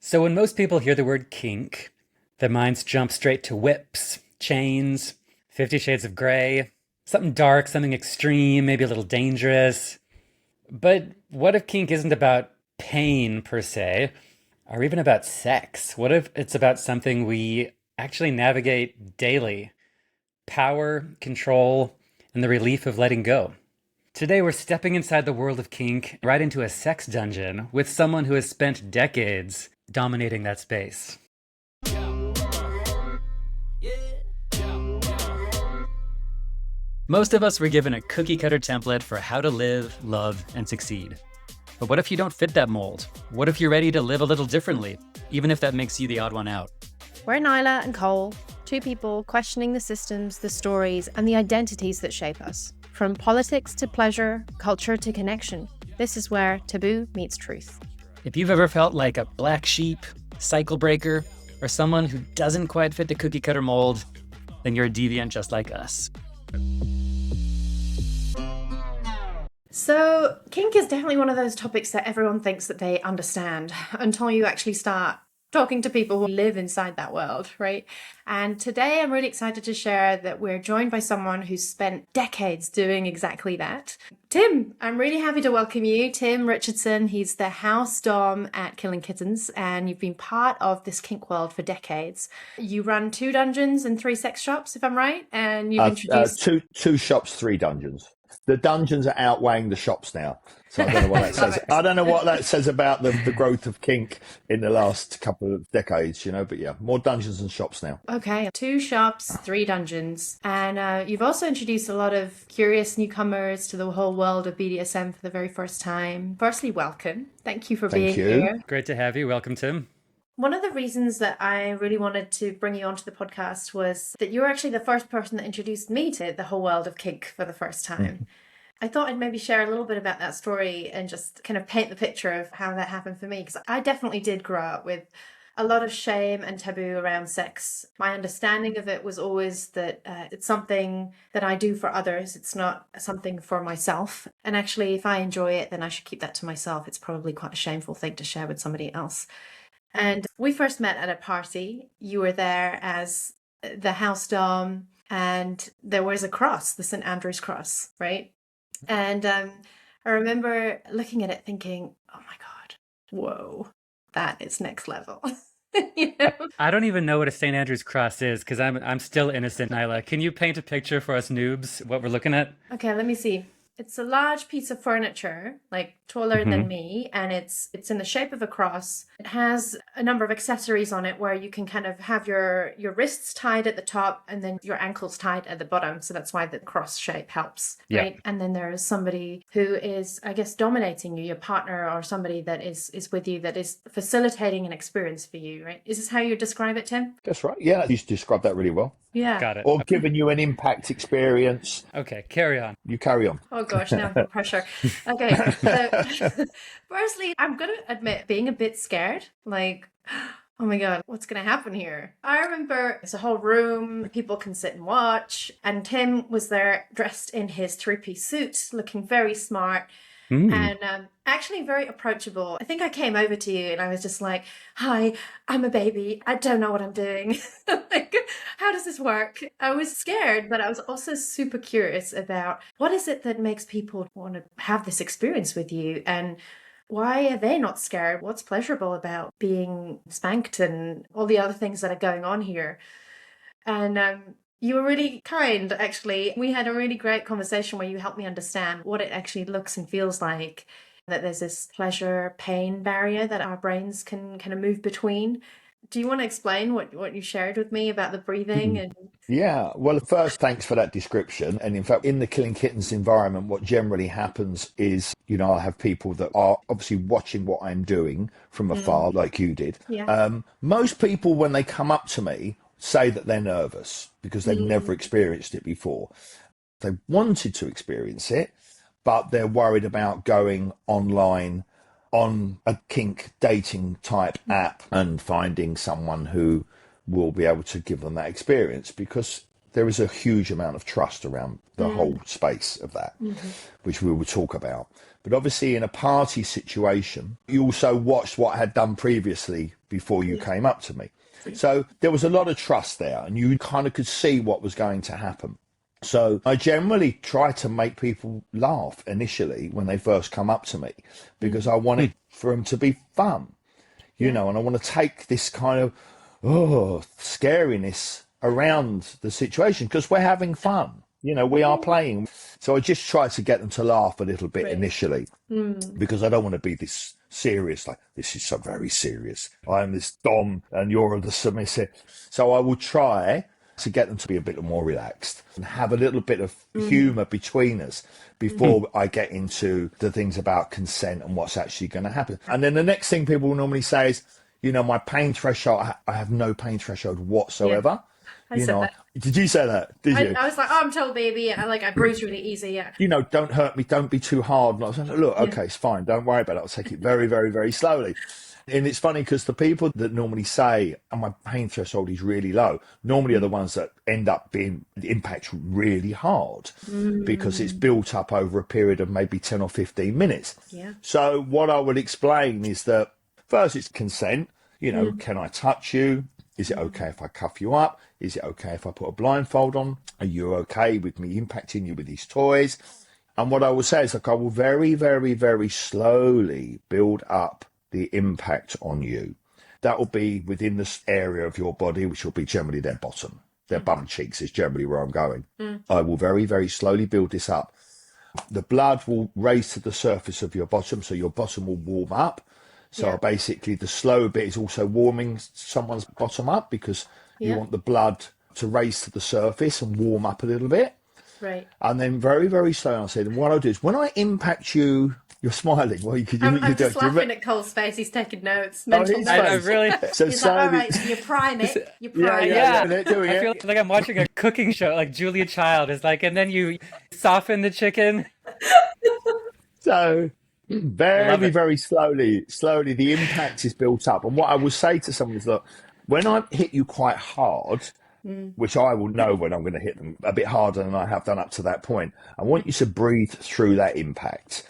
So when most people hear the word kink, their minds jump straight to whips, chains, 50 Shades of Grey, something dark, something extreme, maybe a little dangerous. But what if kink isn't about pain per se, or even about sex? What if it's about something we actually navigate daily? Power, control, and the relief of letting go. Today, we're stepping inside the world of kink, right into a sex dungeon with someone who has spent decades dominating that space. Most of us were given a cookie cutter template for how to live, love, and succeed. But what if you don't fit that mold? What if you're ready to live a little differently, even if that makes you the odd one out? We're Nyla and Cole, two people questioning the systems, the stories, and the identities that shape us. From politics to pleasure, culture to connection, this is where taboo meets truth. If you've ever felt like a black sheep, cycle breaker, or someone who doesn't quite fit the cookie cutter mold, then you're a deviant just like us. So, kink is definitely one of those topics that everyone thinks that they understand until you actually start talking to people who live inside that world, right? And today I'm really excited to share that we're joined by someone who's spent decades doing exactly that. Tim, I'm really happy to welcome you. Tim Richardson, he's the house dom at Killing Kittens, and you've been part of this kink world for decades. You run 2 dungeons and 3 sex shops, if I'm right, and you've introduced... two shops, 3 dungeons. The dungeons are outweighing the shops now. So I don't know what that says. I don't know what that says about the growth of kink in the last couple of decades, but yeah, more dungeons and shops now. Okay, 2 shops, 3 dungeons. And you've also introduced a lot of curious newcomers to the whole world of BDSM for the very first time. Firstly, welcome. Thank you for being here. Great to have you. Welcome, Tim. One of the reasons that I really wanted to bring you onto the podcast was that you were actually the first person that introduced me to the whole world of kink for the first time. I thought I'd maybe share a little bit about that story and just kind of paint the picture of how that happened for me, because I definitely did grow up with a lot of shame and taboo around sex. My understanding of it was always that it's something that I do for others. It's not something for myself. And actually, if I enjoy it, then I should keep that to myself. It's probably quite a shameful thing to share with somebody else. And we first met at a party. You were there as the house dom, and there was a cross, the St. Andrew's cross, right? And I remember looking at it thinking, oh my God, whoa, that is next level. I don't even know what a St. Andrew's cross is because I'm still innocent, Nyla. Can you paint a picture for us noobs, what we're looking at? Okay, let me see. It's a large piece of furniture, like taller than me, and it's in the shape of a cross. It has a number of accessories on it where you can kind of have your wrists tied at the top and then your ankles tied at the bottom. So that's why the cross shape helps, right? Yeah. And then there is somebody who is, I guess, dominating you, your partner or somebody that is with you, that is facilitating an experience for you, right? Is this how you describe it, Tim? That's right. Yeah, you described that really well. Yeah. Got it. Or giving you an impact experience. Okay, carry on. You carry on. Oh gosh, now I've got pressure. Okay, so firstly, I'm going to admit being a bit scared. Like, oh my God, what's going to happen here? I remember it's a whole room, people can sit and watch, and Tim was there dressed in his 3-piece suit, looking very smart. And actually very approachable. I think I came over to you and I was just like, hi, I'm a baby. I don't know what I'm doing. Like, how does this work? I was scared, but I was also super curious about what is it that makes people want to have this experience with you, and why are they not scared? What's pleasurable about being spanked and all the other things that are going on here? And you were really kind, actually. We had a really great conversation where you helped me understand what it actually looks and feels like, that there's this pleasure-pain barrier that our brains can kind of move between. Do you want to explain what you shared with me about the breathing? And Yeah, well, first, thanks for that description. And in fact, in the Killing Kittens environment, what generally happens is, I have people that are obviously watching what I'm doing from afar, like you did. Yeah. Most people, when they come up to me, say that they're nervous because they've never experienced it before. They wanted to experience it, but they're worried about going online on a kink dating type app and finding someone who will be able to give them that experience, because there is a huge amount of trust around the whole space of that, which we will talk about. But obviously in a party situation, you also watched what I had done previously before you came up to me. So there was a lot of trust there, and you kind of could see what was going to happen. So I generally try to make people laugh initially when they first come up to me, because I want it for them to be fun, you know, and I want to take this kind of scariness around the situation because we're having fun. You know, we are playing. So I just try to get them to laugh a little bit initially because I don't want to be this serious, like, this is so very serious. I'm this dom and you're the submissive. So I will try to get them to be a bit more relaxed and have a little bit of humour between us before I get into the things about consent and what's actually going to happen. And then the next thing people will normally say is, you know, my pain threshold, I have no pain threshold whatsoever. I said that. Did you say that? Did you? I was like, oh, I'm told, baby. I bruise really easy. Yeah. You know, don't hurt me. Don't be too hard. And I was like, look, okay, it's fine. Don't worry about it. I'll take it very, very, very slowly. And it's funny because the people that normally say, oh, my pain threshold is really low, normally are the ones that end up being the impact really hard because it's built up over a period of maybe 10 or 15 minutes. Yeah. So what I would explain is that first it's consent. You know, can I touch you? Is it okay if I cuff you up? Is it okay if I put a blindfold on? Are you okay with me impacting you with these toys? And what I will say is, like, I will very, very, very slowly build up the impact on you. That will be within this area of your body, which will be generally their bottom. Their bum cheeks is generally where I'm going. I will very, very slowly build this up. The blood will raise to the surface of your bottom, so your bottom will warm up. So basically the slow bit is also warming someone's bottom up because you want the blood to raise to the surface and warm up a little bit. Right. And then very, very slow, I said, and what I'll do is when I impact you, you're smiling. Well, I'm just laughing at Cole's face. He's taking notes. Mental notes. I really. So He's like, all right, so you prime it. You prime Yeah. it. doing I feel it. like I'm watching a cooking show, like Julia Child is like, and then you soften the chicken. So very, it. very slowly, the impact is built up. And what I will say to someone is, look, when I hit you quite hard, which I will know when I'm going to hit them a bit harder than I have done up to that point, I want you to breathe through that impact.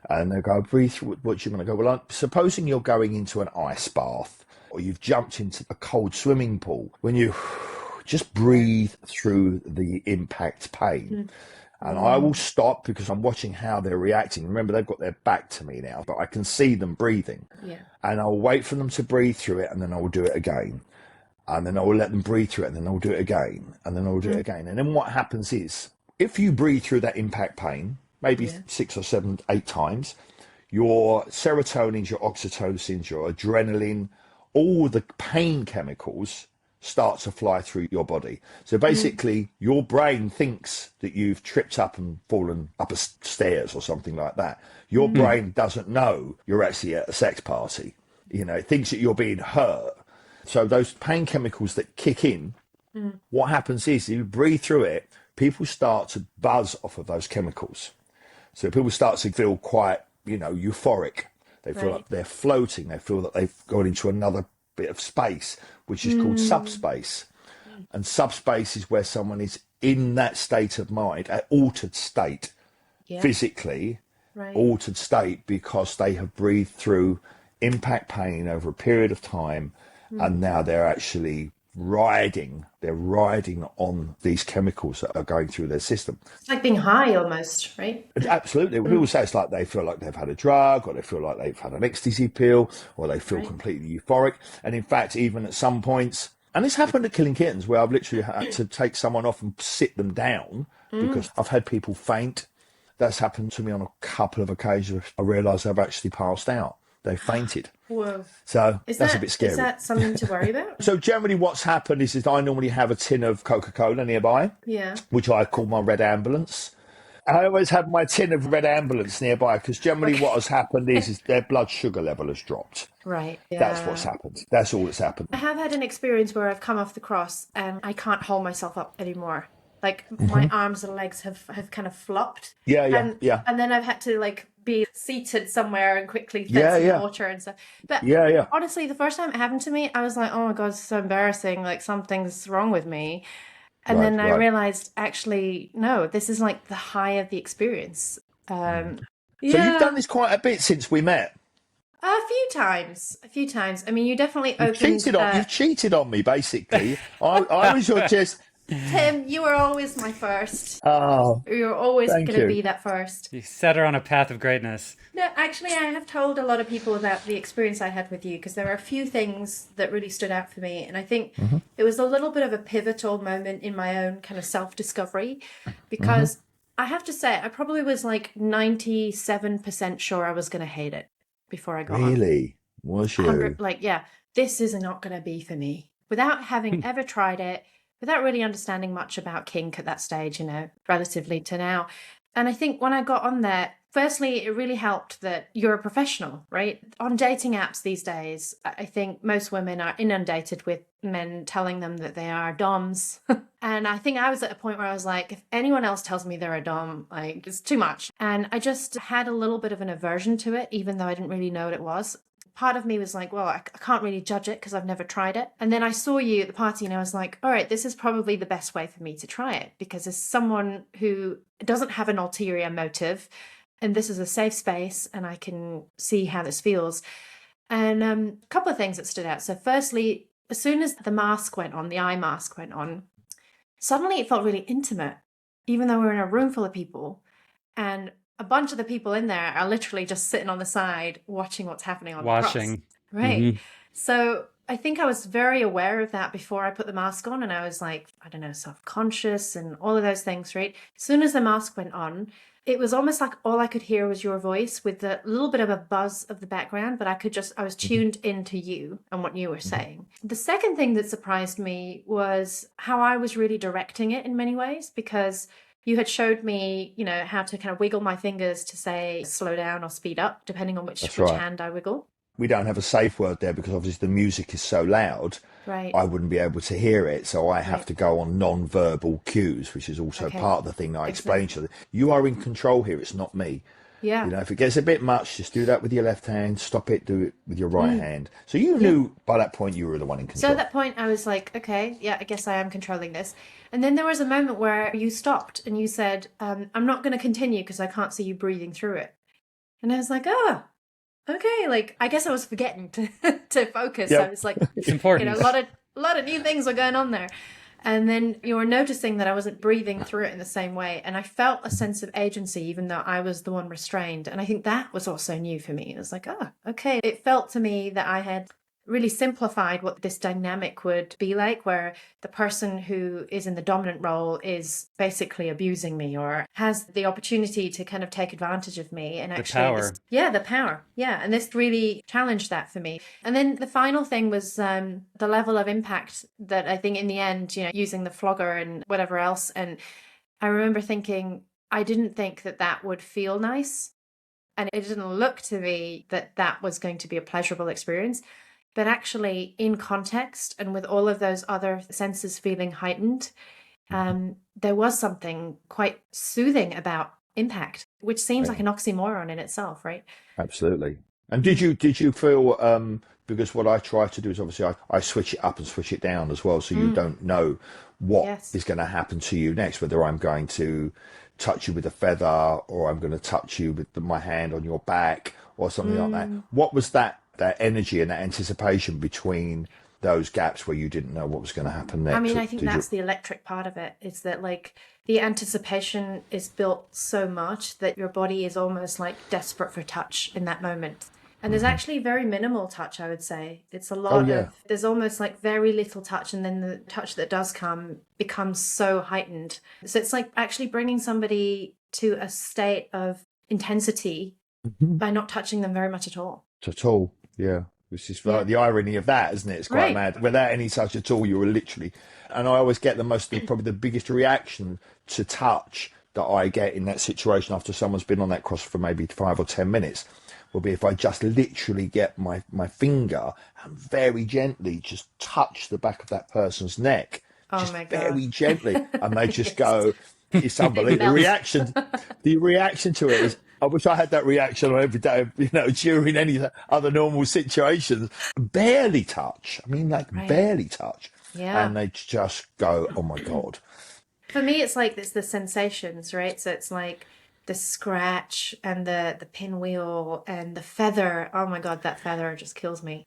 And they go, breathe through what you're going to go. Well, supposing you're going into an ice bath or you've jumped into a cold swimming pool, when you just breathe through the impact pain. And I will stop because I'm watching how they're reacting. Remember, they've got their back to me now, but I can see them breathing. Yeah. And I'll wait for them to breathe through it, and then I will do it again. And then I will let them breathe through it, and then I'll do it again. And then I'll do it again. And then what happens is, if you breathe through that impact pain, maybe 6 or 7, 8 times, your serotonin, your oxytocin, your adrenaline, all the pain chemicals start to fly through your body. So basically, your brain thinks that you've tripped up and fallen up a stairs or something like that. Your brain doesn't know you're actually at a sex party. You know, it thinks that you're being hurt. So those pain chemicals that kick in, what happens is you breathe through it, people start to buzz off of those chemicals. So people start to feel quite, you know, euphoric. They feel like they're floating. They feel that they've gone into another bit of space, which is called subspace. And subspace is where someone is in that state of mind, an altered state, physically altered state, because they have breathed through impact pain over a period of time, and now they're actually riding on these chemicals that are going through their system. It's like being high almost, right? Absolutely. People say it's like they feel like they've had a drug, or they feel like they've had an ecstasy pill, or they feel completely euphoric. And in fact, even at some points, and this happened at Killing Kittens, where I've literally had to take someone off and sit them down because I've had people faint. That's happened to me on a couple of occasions. I realised I've actually passed out. They fainted. Whoa. So that's a bit scary. Is that something to worry about? So generally what's happened is I normally have a tin of Coca-Cola nearby, which I call my red ambulance. I always have my tin of red ambulance nearby because generally what has happened is their blood sugar level has dropped. Right. Yeah. That's what's happened. That's all that's happened. I have had an experience where I've come off the cross and I can't hold myself up anymore. Like my arms and legs have kind of flopped. Yeah. And then I've had to like be seated somewhere and quickly fetch some water and stuff. But honestly, the first time it happened to me, I was like, oh my God, it's so embarrassing. Like something's wrong with me. And then I realized, actually, no, this is like the high of the experience. So you've done this quite a bit since we met. A few times. I mean, you definitely You've opened. you've cheated on me, basically. I was your just. Tim, you were always my first. Oh, You're always thank going to you. be that first. You set her on a path of greatness. No, actually, I have told a lot of people about the experience I had with you because there are a few things that really stood out for me. And I think it was a little bit of a pivotal moment in my own kind of self-discovery because I have to say, I probably was like 97% sure I was going to hate it before I got on. Really? Was you? 100, like, yeah, this is not going to be for me. Without having ever tried it, without really understanding much about kink at that stage, you know, relatively to now. And I think when I got on there, firstly, it really helped that you're a professional, right? On dating apps these days, I think most women are inundated with men telling them that they are doms. And I think I was at a point where I was like, if anyone else tells me they're a dom, like, it's too much. And I just had a little bit of an aversion to it, even though I didn't really know what it was. Part of me was like, well, I can't really judge it because I've never tried it. And then I saw you at the party and I was like, all right, this is probably the best way for me to try it because as someone who doesn't have an ulterior motive and this is a safe space and I can see how this feels. And a couple of things that stood out. So firstly, as soon as the mask went on, the eye mask went on, suddenly it felt really intimate, even though we're in a room full of people. And a bunch of the people in there are literally just sitting on the side watching what's happening on the cross. Watching. Right. So I think I was very aware of that before I put the mask on. And I was like, I don't know, self-conscious and all of those things, right? As soon as the mask went on, it was almost like all I could hear was your voice with a little bit of a buzz of the background, but I was tuned into you and what you were saying. The second thing that surprised me was how I was really directing it in many ways because you had showed me, you know, how to kind of wiggle my fingers to say slow down or speed up, depending on which hand I wiggle. We don't have a safe word there because obviously the music is so loud. Right. I wouldn't be able to hear it, so I have to go on non-verbal cues, which is also part of the thing I explained to them. You are in control here, it's not me. Yeah. You know, if it gets a bit much, just do that with your left hand, stop it, do it with your right hand. So you knew by that point you were the one in control. So at that point I was like, okay, yeah, I guess I am controlling this. And then there was a moment where you stopped and you said, I'm not going to continue because I can't see you breathing through it. And I was like, oh, okay. Like, I guess I was forgetting to focus. Yep. I was like, It's important. You know, a lot of new things were going on there. And then you were noticing that I wasn't breathing through it in the same way. And I felt a sense of agency, even though I was the one restrained. And I think that was also new for me. It was like, oh, okay. It felt to me that I had really simplified what this dynamic would be like, where the person who is in the dominant role is basically abusing me or has the opportunity to kind of take advantage of me. And actually, the power. Yeah. And this really challenged that for me. And then the final thing was the level of impact that I think in the end, you know, using the flogger and whatever else. And I remember thinking, I didn't think that that would feel nice. And it didn't look to me that that was going to be a pleasurable experience. But actually, in context and with all of those other senses feeling heightened, there was something quite soothing about impact, which seems like an oxymoron in itself, right? Absolutely. And did you feel, because what I try to do is obviously I switch it up and switch it down as well, so you don't know what is going to happen to you next, whether I'm going to touch you with a feather or I'm going to touch you with my hand on your back or something like that. What was that energy and that anticipation between those gaps where you didn't know what was going to happen next? I mean, I think that's the electric part of it, is that like the anticipation is built so much that your body is almost like desperate for touch in that moment. And there's actually very minimal touch, I would say. It's a lot of, there's almost like very little touch, and then the touch that does come becomes so heightened. So it's like actually bringing somebody to a state of intensity by not touching them very much at all. At all, yeah. Which is like the irony of that, isn't it? It's quite mad. Without any touch at all, you were literally... And I always get probably the biggest reaction to touch that I get in that situation after someone's been on that cross for maybe 5 or 10 minutes will be if I just literally get my finger and very gently just touch the back of that person's neck. Just my God. very gently. And they just go, it's unbelievable. The reaction to it is, I wish I had that reaction on every day, you know, during any other normal situations. Barely touch. I mean, barely touch. Yeah. And they just go, oh my God. For me, it's like it's the sensations, right? So it's like the scratch and the pinwheel and the feather. Oh my God, that feather just kills me.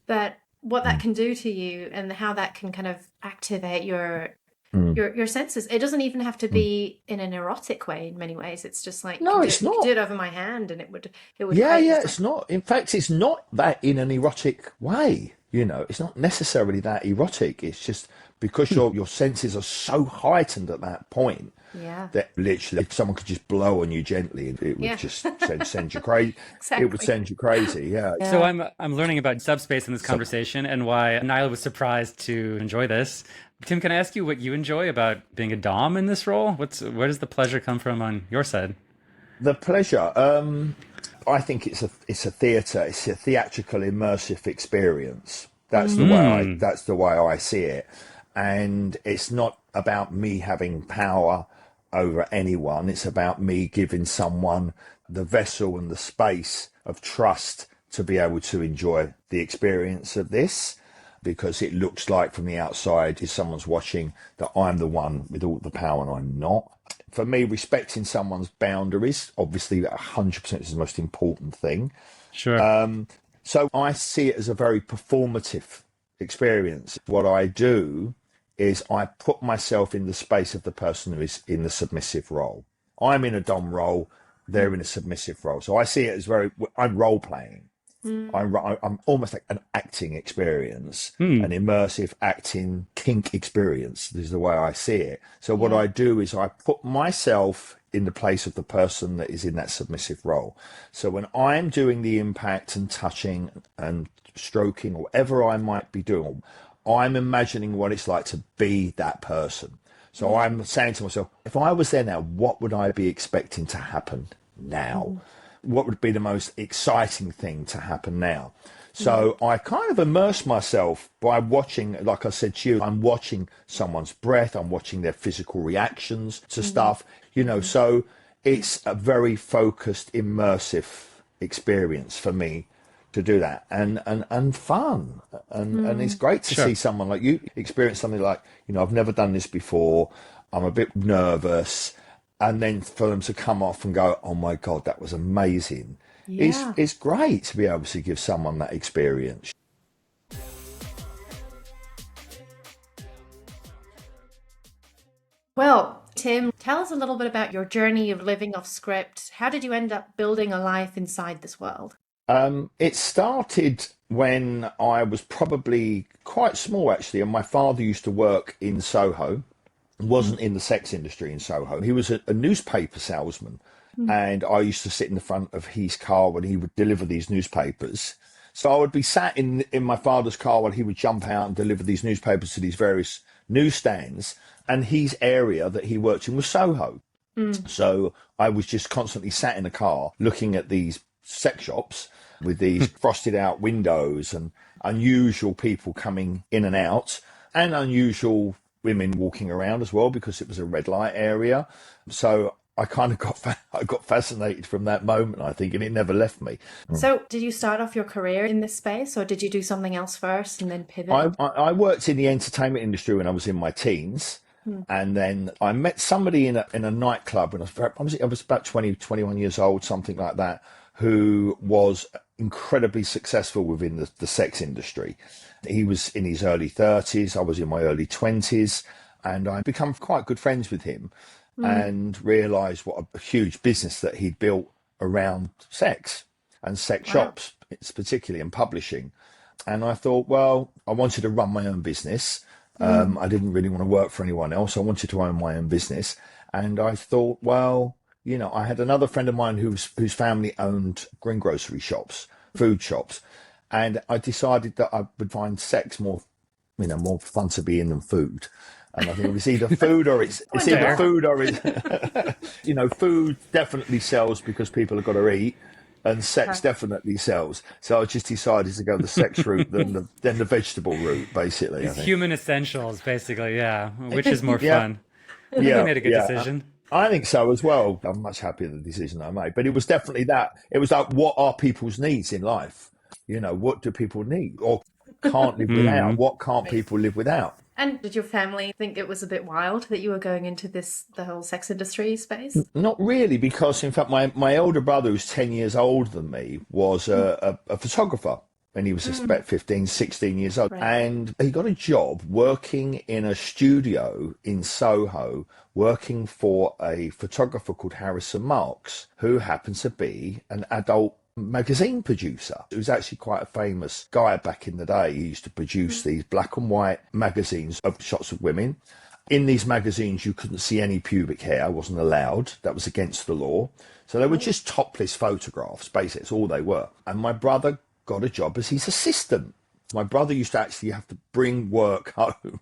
But what that Mm, can do to you and how that can kind of activate mm, your senses. It doesn't even have to mm. be in an erotic way in many ways. It's just like No, it's you could do not. it over my hand and it would Yeah, create yeah, this like it's not. In fact, it's not that in an erotic way. It's not necessarily that erotic. It's just because your senses are so heightened at that point yeah. that literally, if someone could just blow on you gently, it would Yeah. just send you crazy. It would Exactly. send you crazy. Yeah. So Yeah. I'm learning about subspace in this So conversation and why Nyla was surprised to enjoy this. Tim, can I ask you what you enjoy about being a dom in this role? Where does the pleasure come from on your side? the pleasure. I think it's a theatre. It's a theatrical, immersive experience. Hmm. That's the way I see it, and it's not about me having power over anyone. It's about me giving someone the vessel and the space of trust to be able to enjoy the experience of this. Because it looks like from the outside, if someone's watching, that I'm the one with all the power and I'm not. For me, respecting someone's boundaries, obviously 100% is the most important thing. Sure. So I see it as a very performative experience. What I do is I put myself in the space of the person who is in the submissive role. I'm in a dom role, they're in a submissive role. So I see it as I'm role playing. Mm. I'm almost like an acting experience, Hmm. an immersive acting kink experience. This is the way I see it. So what Yeah. I do is I put myself in the place of the person that is in that submissive role. So when I'm doing the impact and touching and stroking or whatever I might be doing, I'm imagining what it's like to be that person. So I'm saying to myself, if I was there now, what would I be expecting to happen now? Mm. What would be the most exciting thing to happen now? So I kind of immerse myself by watching, like I said to you, I'm watching someone's breath, I'm watching their physical reactions to stuff, so it's a very focused, immersive experience for me to do that and fun. And it's great to see Sure. someone like you experience something like, I've never done this before. I'm a bit nervous, and then for them to come off and go, "Oh my God, that was amazing!" It's Yeah. it's great to be able to give someone that experience. Well, Tim, tell us a little bit about your journey of living off script. How did you end up building a life inside this world? It started when I was probably quite small, actually, and my father used to work in Soho. Wasn't in the sex industry in Soho. He was a newspaper salesman, and I used to sit in the front of his car when he would deliver these newspapers. So I would be sat in my father's car while he would jump out and deliver these newspapers to these various newsstands. And his area that he worked in was Soho. Mm. So I was just constantly sat in a car looking at these sex shops with these frosted out windows and unusual people coming in and out and unusual women walking around as well because it was a red light area. So I kind of I got fascinated from that moment, I think, and it never left me. So, did you start off your career in this space, or did you do something else first and then I, pivot? I I worked in the entertainment industry when I was in my teens. Mm. And then I met somebody in a nightclub when I was about 20, 21 years old, something like that, who was incredibly successful within the sex industry. He was in his early 30s, I was in my early 20s, and I become quite good friends with him Mm. and realised what a huge business that he'd built around sex and sex Wow. shops, it's particularly in publishing. And I thought, well, I wanted to run my own business. Mm. I didn't really want to work for anyone else. I wanted to own my own business. And I thought, well, I had another friend of mine whose family owned greengrocery shops, food shops. And I decided that I would find sex more fun to be in than food. And I think it was either food or it's either Fair. Wonderful. food or it's, food definitely sells because people have got to eat. And sex Okay. definitely sells. So I just decided to go the sex route than the vegetable route, basically, I It's think. human essentials, basically. Yeah. Which is more Yeah, fun? I think you yeah, made a good yeah. decision. I think so as well. I'm much happier with the decision I made. But it was definitely that. It was like, what are people's needs in life? What do people need or can't live without? Hmm. What can't people live without? And did your family think it was a bit wild that you were going into the whole sex industry space? Not really, because in fact, my older brother, who's 10 years older than me, was a photographer. And he was just about 15, 16 years old. Right. And he got a job working in a studio in Soho, working for a photographer called Harrison Marks, who happens to be an adult magazine producer. He was actually quite a famous guy back in the day. He used to produce these black and white magazines of shots of women. In these magazines, you couldn't see any pubic hair, wasn't allowed. That was against the law. So they were just topless photographs, basically. That's all they were. And my brother got a job as his assistant. My brother used to actually have to bring work home.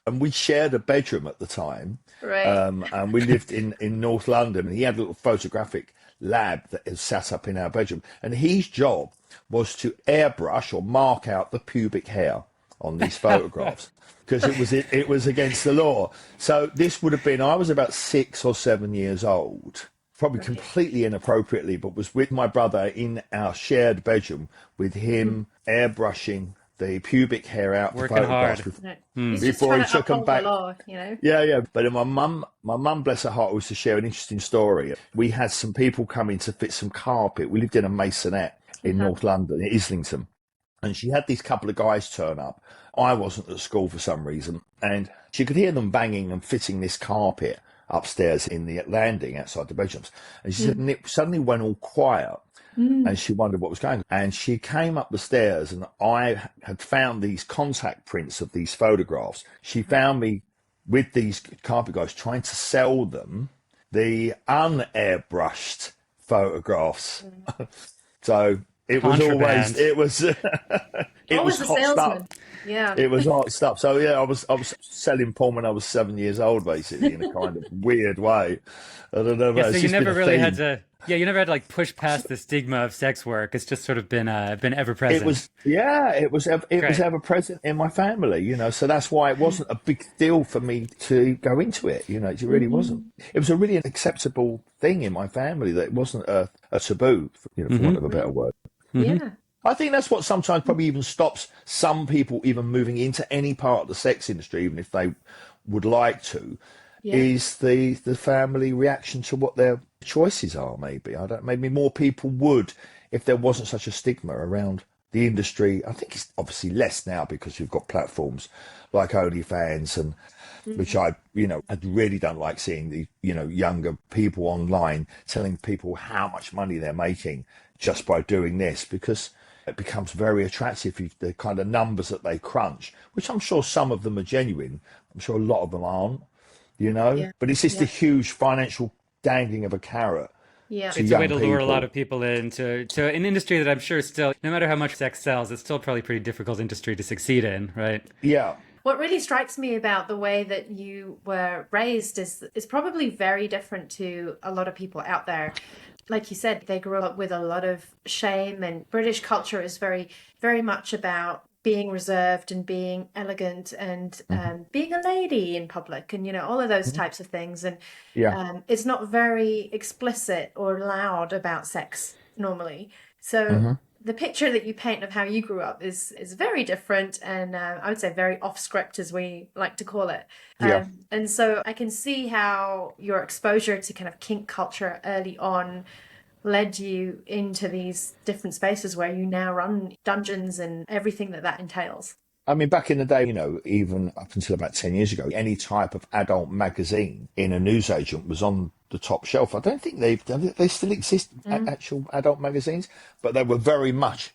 And we shared a bedroom at the time. Right. And we lived in North London. And he had a little photographic lab that is sat up in our bedroom. And his job was to airbrush or mark out the pubic hair on these photographs. Because it was against the law. So this would have been, I was about 6 or 7 years old. Probably completely inappropriately, but was with my brother in our shared bedroom with him airbrushing the pubic hair out Working the photographs hard. He's just before trying he to took them uphold back. the law, you know? Yeah. But my mum, bless her heart, was to share an interesting story. We had some people come in to fit some carpet. We lived in a masonette in North London, in Islington. And she had these couple of guys turn up. I wasn't at school for some reason. And she could hear them banging and fitting this carpet upstairs in the landing outside the bedrooms. And she said, and it suddenly went all quiet. And she wondered what was going on. And she came up the stairs, and I had found these contact prints of these photographs. She found me with these carpet guys trying to sell them the unairbrushed photographs. So it was Contraband. it was Always a hot salesman. stuff. Yeah. It was hot stuff. So yeah, I was selling porn when I was 7 years old, basically, in a kind of weird way. I don't know. Yeah, it's so you just never been a really theme. had to. Yeah, you never had to like push past the stigma of sex work. It's just sort of been ever present. It was, yeah, it was Great. ever present in my family, So that's why it wasn't a big deal for me to go into it, It really wasn't. It was a really acceptable thing in my family that it wasn't a taboo, for want of a better word. Yeah. I think that's what sometimes probably even stops some people even moving into any part of the sex industry, even if they would like to, is the family reaction to what their choices are. Maybe more people would if there wasn't such a stigma around the industry. I think it's obviously less now because you've got platforms like OnlyFans and which I really don't like seeing the younger people online telling people how much money they're making just by doing this, because it becomes very attractive, the kind of numbers that they crunch, which I'm sure some of them are genuine. I'm sure a lot of them aren't, but it's just a huge financial dangling of a carrot. Yeah. to It's a way young to lure a lot people. of people into an industry that I'm sure still, no matter how much sex sells, it's still probably a pretty difficult industry to succeed in, right? Yeah. What really strikes me about the way that you were raised is probably very different to a lot of people out there. Like you said, they grew up with a lot of shame, and British culture is very, very much about being reserved and being elegant and being a lady in public and, all of those types of things. And Yeah. it's not very explicit or loud about sex normally. So the picture that you paint of how you grew up is very different, and I would say very off script, as we like to call it. Yeah. And so I can see how your exposure to kind of kink culture early on led you into these different spaces where you now run dungeons and everything that entails. I mean, back in the day, even up until about 10 years ago, any type of adult magazine in a newsagent was on the top shelf. I don't think they still exist, actual adult magazines, but they were very much,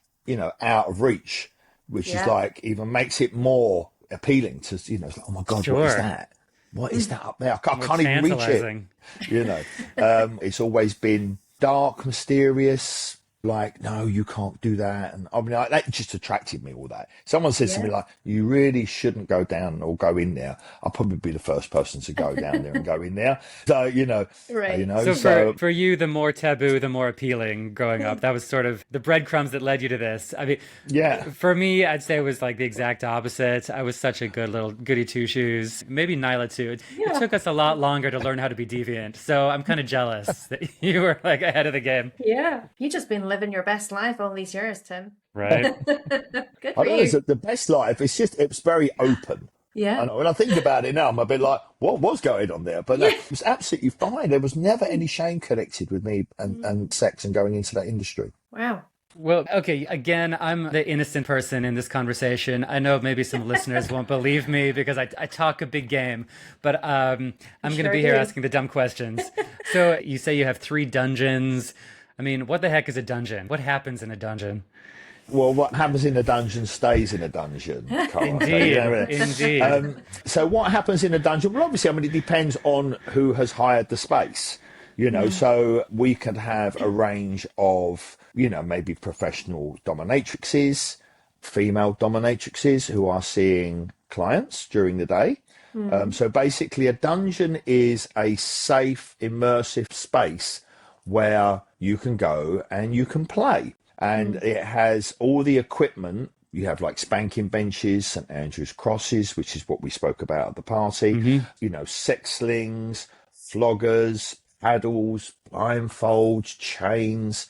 out of reach, which is like even makes it more appealing to, it's like, oh my God, what is Sure. that? What is that up there? I can't What's even reach it. tantalizing. It's always been dark, mysterious, like, no, you can't do that. And I mean, that just attracted me, all that. Someone says to me, like, you really shouldn't go down or go in there. I'll probably be the first person to go down there and go in there. So, Right. So for you, the more taboo, the more appealing growing up. That was sort of the breadcrumbs that led you to this. I mean, yeah. for me, I'd say it was like the exact opposite. I was such a good little goody two-shoes. Maybe Nyla too. It took us a lot longer to learn how to be deviant. So I'm kind of jealous that you were like ahead of the game. Yeah. You've just been living your best life all these years, Tim. Right. Good I for don't know, you. it's the best life. It's very open. Yeah. And when I think about it now, I'm a bit like, what was going on there? But no, it was absolutely fine. There was never any shame connected with me and sex and going into that industry. Wow. Well, okay, again, I'm the innocent person in this conversation. I know maybe some listeners won't believe me because I talk a big game, but I'm going to sure be here do. asking the dumb questions. So you say you have 3 dungeons. I mean, what the heck is a dungeon? What happens in a dungeon? Well, what happens in a dungeon stays in a dungeon, Carl. Indeed, You know what I mean? indeed. So what happens in a dungeon? Well, obviously, I mean, it depends on who has hired the space. So we could have a range of, maybe professional dominatrixes, female dominatrixes who are seeing clients during the day. So basically, a dungeon is a safe, immersive space where you can go and you can play. And it has all the equipment. You have like spanking benches, St Andrew's crosses, which is what we spoke about at the party. Sex slings, floggers, paddles, blindfolds, chains,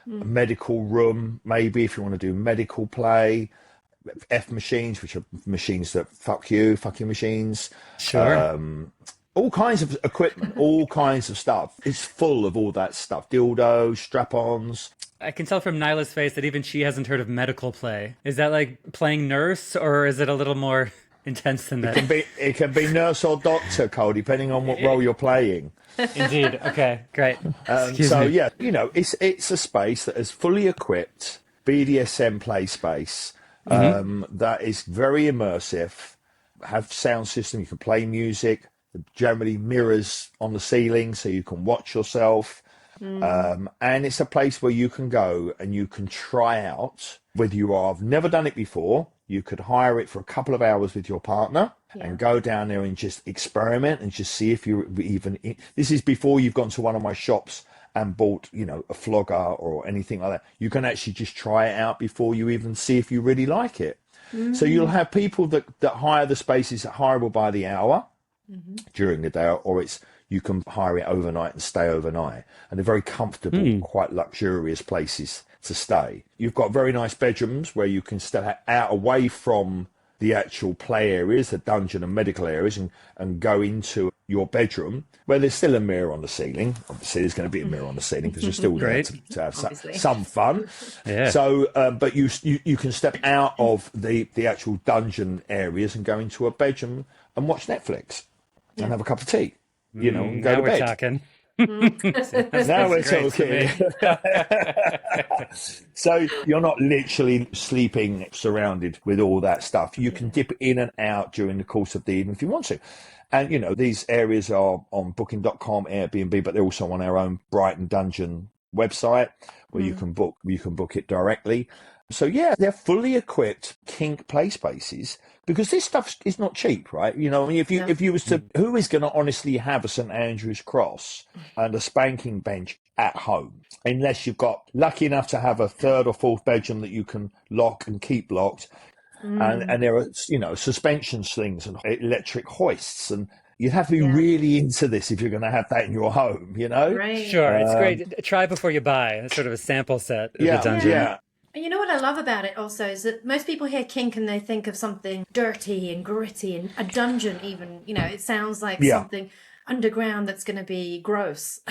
a medical room, maybe if you want to do medical play, F machines, which are machines that fuck you machines. Sure. All kinds of equipment, all kinds of stuff. It's full of all that stuff. Dildos, strap-ons. I can tell from Nyla's face that even she hasn't heard of medical play. Is that like playing nurse, or is it a little more intense than that? It can be nurse or doctor, Cole, depending on what role you're playing. Indeed. Okay, great. Excuse me. Yeah, it's a space that is fully equipped BDSM play space that is very immersive. Have sound system, you can play music. Generally mirrors on the ceiling, so you can watch yourself. And it's a place where you can go and you can try out whether you have never done it before. You could hire it for a couple of hours with your partner and go down there and just experiment and just see if you're even this is before you've gone to one of my shops and bought a flogger or anything like that. You can actually just try it out before you even see if you really like it. So you'll have people that hire the spaces hireable by the hour during the day, or you can hire it overnight and stay overnight. And they're very comfortable, quite luxurious places to stay. You've got very nice bedrooms where you can step out away from the actual play areas, the dungeon and medical areas, and go into your bedroom where there's still a mirror on the ceiling. Obviously, there's going to be a mirror on the ceiling because you're still there to have some fun. Yeah. So, but you can step out of the actual dungeon areas and go into a bedroom and watch Netflix and have a cup of tea. And go now to we're bed. talking. Now we're great talking. So you're not literally sleeping surrounded with all that stuff. You can dip in and out during the course of the evening if you want to. And, these areas are on booking.com, Airbnb, but they're also on our own Brighton Dungeon website where you can book it directly. So yeah, they're fully equipped kink play spaces because this stuff is not cheap, right? I mean, if you was to, who is going to honestly have a St Andrew's cross and a spanking bench at home, unless you've got lucky enough to have a third or fourth bedroom that you can lock and keep locked, and there are suspension slings and electric hoists, and you'd have to be really into this if you're going to have that in your home, Right. Sure, it's great. Try before you buy. It's sort of a sample set of the dungeon. Yeah. And you know what I love about it also is that most people hear kink and they think of something dirty and gritty and a dungeon even, it sounds like something underground that's going to be gross.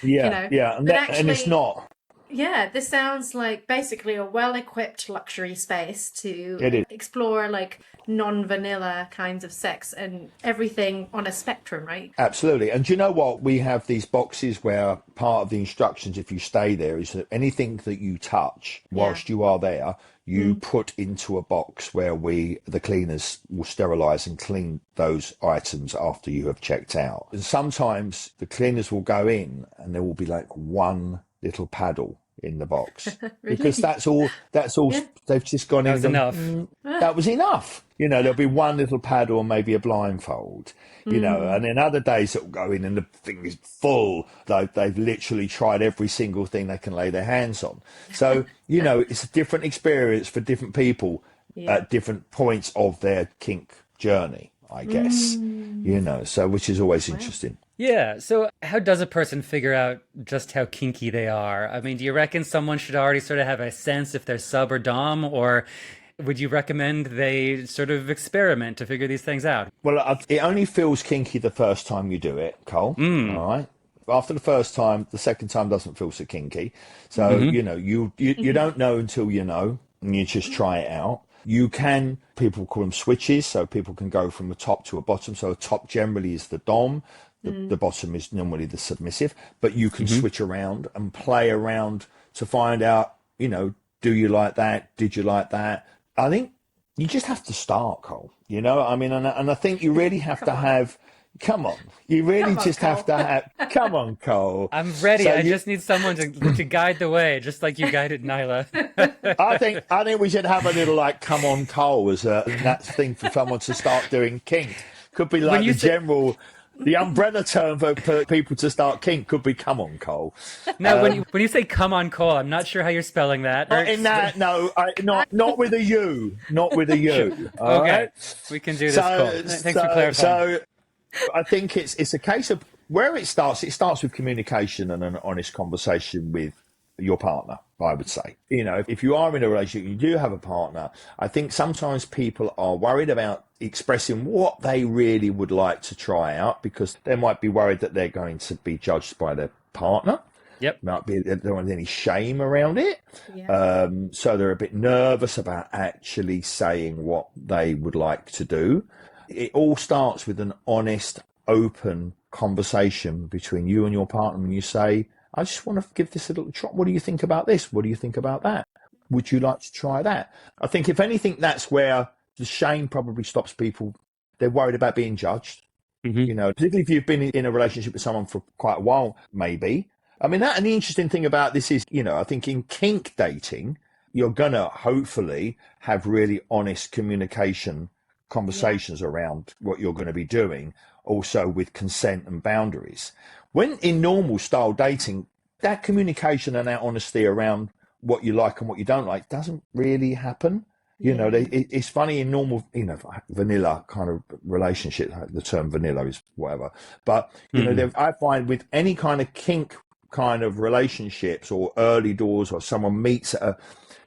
Yeah. And, and it's not. Yeah, this sounds like basically a well-equipped luxury space to explore like non-vanilla kinds of sex and everything on a spectrum, right? Absolutely. And do you know what? We have these boxes where part of the instructions, if you stay there, is that anything that you touch whilst you are there, you put into a box where the cleaners will sterilise and clean those items after you have checked out. And sometimes the cleaners will go in and there will be like one little paddle in the box because that's all they've just gone in and enough. That was enough. There'll be one little paddle or maybe a blindfold, and then other days it'll go in and the thing is full. They've literally tried every single thing they can lay their hands on. So, it's a different experience for different people at different points of their kink journey, I guess, so which is always interesting. Yeah, so how does a person figure out just how kinky they are? I mean, do you reckon someone should already sort of have a sense if they're sub or dom, or Would you recommend they sort of experiment to figure these things out? Well, it only feels kinky the first time you do it, Cole. All right. After the first time, the second time doesn't feel so kinky. So, you don't know until you know, and you just try it out. You can, people call them switches, so people can go from the top to a bottom. So the top generally is the dom, the bottom is normally the submissive, but you can switch around and play around to find out, do you like that? Did you like that? I think you just have to start, Cole. I mean, and I think you really have to have. Come on, you really just have to have. Come on, Cole. I'm ready. I just need someone to guide the way, just like you guided Nyla. I think we should have a little like "Come on, Cole" as that thing for someone to start doing kink. Could be like the umbrella term for people to start kink could be "Come on, Cole." Now, when you say "Come on, Cole," I'm not sure how you're spelling that. Not with a U, not with a U. Okay, right? We can do this, Cole. Thanks for clarifying. So, I think it's a case of where it starts. It starts with communication and an honest conversation with your partner, I would say. If you are in a relationship, you do have a partner. I think sometimes people are worried about expressing what they really would like to try out because they might be worried that they're going to be judged by their partner. Yep. Might be there don't want any shame around it. Yeah. So they're a bit nervous about actually saying what they would like to do. It all starts with an honest, open conversation between you and your partner when you say, I just want to give this a little try. What do you think about this? What do you think about that? Would you like to try that? I think if anything, that's where the shame probably stops people. They're worried about being judged. Particularly if you've been in a relationship with someone for quite a while, maybe. I mean, and the interesting thing about this is, I think in kink dating, you're going to hopefully have really honest communication conversations around what you're going to be doing, also with consent and boundaries. When in normal style dating, that communication and that honesty around what you like and what you don't like doesn't really happen. It's funny in normal, vanilla kind of relationship, the term vanilla is whatever. But, I find with any kind of kink kind of relationships or early doors or someone meets at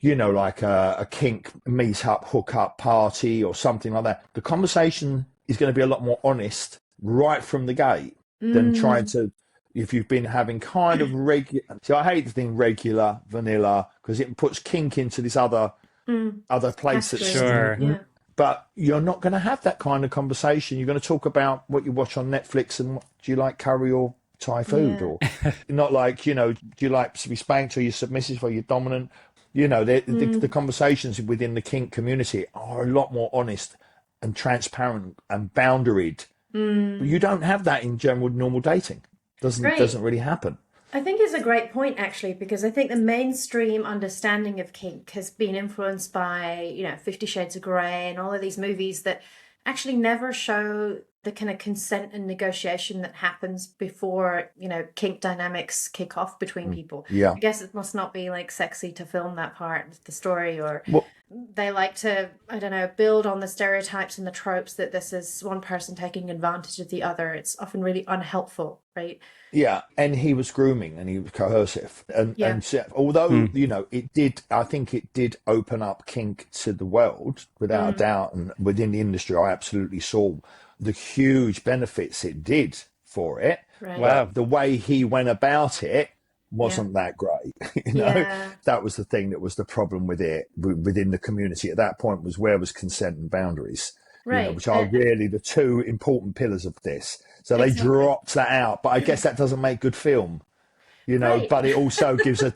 a kink meet-up, hook-up party or something like that, the conversation is going to be a lot more honest right from the gate than trying to, if you've been having kind of regular. So I hate the thing regular, vanilla, because it puts kink into this other place. That's sure. Yeah. But you're not going to have that kind of conversation. You're going to talk about what you watch on Netflix and do you like curry or Thai food, or not like, do you like to be spanked, or you're submissive, or you're dominant? The conversations within the kink community are a lot more honest and transparent and boundaried. But you don't have that in general normal dating. Doesn't really happen. I think it's a great point, actually, because I think the mainstream understanding of kink has been influenced by, 50 Shades of Grey and all of these movies that actually never show the kind of consent and negotiation that happens before, kink dynamics kick off between people. Yeah. I guess it must not be like sexy to film that part of the story, or they like to, I don't know, build on the stereotypes and the tropes that this is one person taking advantage of the other. It's often really unhelpful, right? Yeah, and he was grooming and he was coercive. And so, although, I think it did open up kink to the world, without a doubt. And within the industry, I absolutely saw the huge benefits it did for it. Right. Wow. The way he went about it wasn't that great. That was the thing that was the problem with it within the community at that point, was where was consent and boundaries. Right. Which are really the two important pillars of this. So they dropped that out, but I guess that doesn't make good film, Right. But it also gives a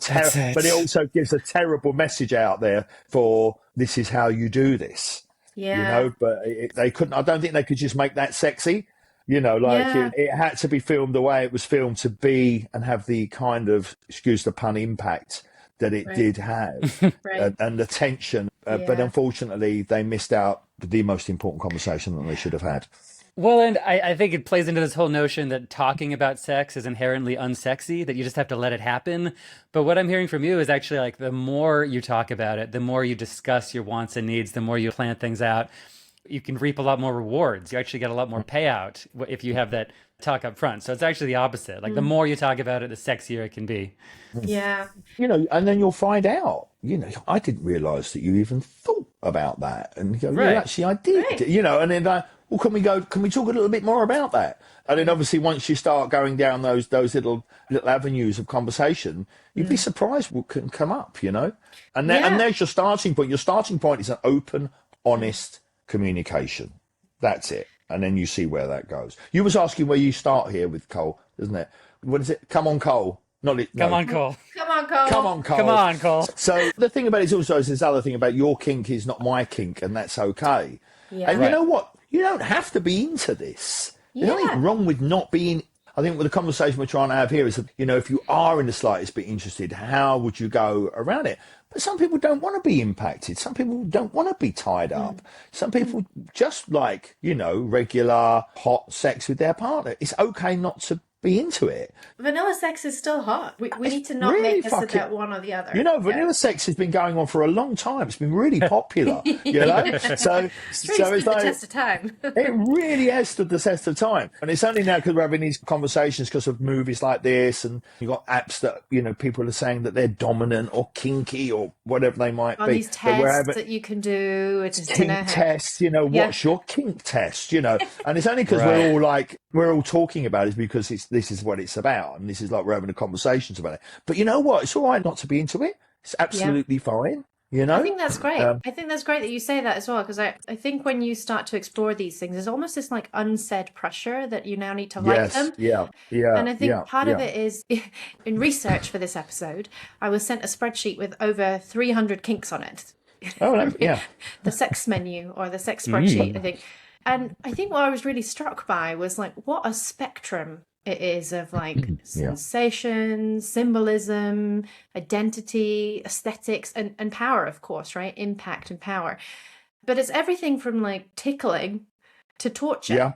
terrible message out there for this is how you do this. Yeah. But they couldn't. I don't think they could just make that sexy. It had to be filmed the way it was filmed to be and have the kind of, excuse the pun, impact that it did have, and the tension. But unfortunately, they missed out the most important conversation that they should have had. Well, and I think it plays into this whole notion that talking about sex is inherently unsexy, that you just have to let it happen. But what I'm hearing from you is actually like the more you talk about it, the more you discuss your wants and needs, the more you plan things out, you can reap a lot more rewards. You actually get a lot more payout if you have that talk up front. So it's actually the opposite. Like the more you talk about it, the sexier it can be. Yeah. And then you'll find out, I didn't realize that you even thought about that. And you go, Right. yeah, actually, I did, Right. and then well, can we talk a little bit more about that? And then obviously once you start going down those little avenues of conversation, you'd be surprised what can come up, And there's your starting point. Your starting point is an open, honest communication. That's it. And then you see where that goes. You was asking where you start here with Cole, isn't it? What is it? Come on, Cole. Come on, Cole. Come on, Cole. Come on, Cole. Come on, Cole. So the thing about it is also is this other thing about your kink is not my kink, and that's okay. Yeah. And you know what? You don't have to be into this. There's nothing wrong with not being. I think with the conversation we're trying to have here is that, if you are in the slightest bit interested, how would you go around it? But some people don't want to be impacted. Some people don't want to be tied up. Some people just like, regular hot sex with their partner. It's okay not to be into it. Vanilla sex is still hot. We need to not really make this about one or the other. Vanilla sex has been going on for a long time. It's been really popular, So It's really stood it's the like, test of time. it really has stood the test of time. And it's only now because we're having these conversations because of movies like this, and you've got apps that, people are saying that they're dominant or kinky or whatever they might be. These tests that you can do. Kink tests, what's your kink test, And it's only because we're all talking about it because this is what it's about, and this is like we're having a conversations about it. But you know what? It's all right not to be into it. It's absolutely fine. I think that's great. I think that's great that you say that as well, because I think when you start to explore these things, there's almost this like unsaid pressure that you now need to like them. Yeah. And I think part of it is, in research for this episode, I was sent a spreadsheet with over 300 kinks on it. Oh, yeah. The sex menu or the sex spreadsheet, I think. And I think what I was really struck by was like what a spectrum it is of like sensation, symbolism, identity, aesthetics, and power, of course, right? Impact and power. But it's everything from like tickling to torture.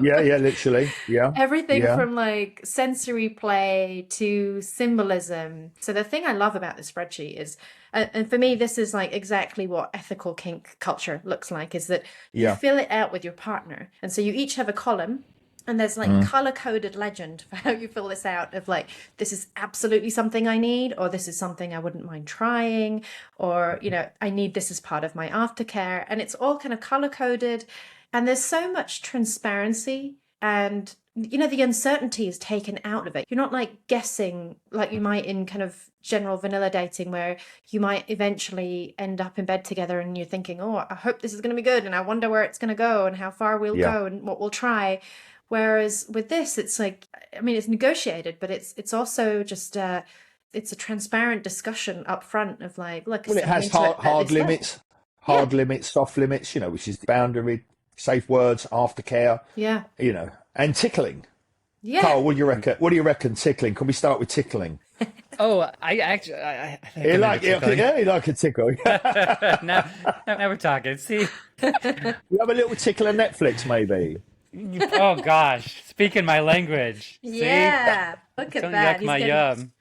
Yeah, literally. Yeah. Everything from like sensory play to symbolism. So the thing I love about the spreadsheet is, and for me, this is like exactly what ethical kink culture looks like, is that you fill it out with your partner. And so you each have a column. And there's like color-coded legend for how you fill this out of like, this is absolutely something I need, or this is something I wouldn't mind trying, or, I need this as part of my aftercare. And it's all kind of color-coded. And there's so much transparency and, the uncertainty is taken out of it. You're not like guessing like you might in kind of general vanilla dating where you might eventually end up in bed together and you're thinking, oh, I hope this is going to be good. And I wonder where it's going to go and how far we'll go and what we'll try. Whereas with this, it's like, it's negotiated, but it's also just, it's a transparent discussion up front of like, look. Well, it has hard limits, limits, soft limits, which is the boundary, safe words, aftercare. Yeah. And tickling. Yeah. Carl, what do you reckon tickling? Can we start with tickling? Oh, I think you like a tickle. now we're talking. See, we have a little tickle on Netflix, maybe. Oh gosh, speaking my language. Yeah, look at Don't that. yuck my yum.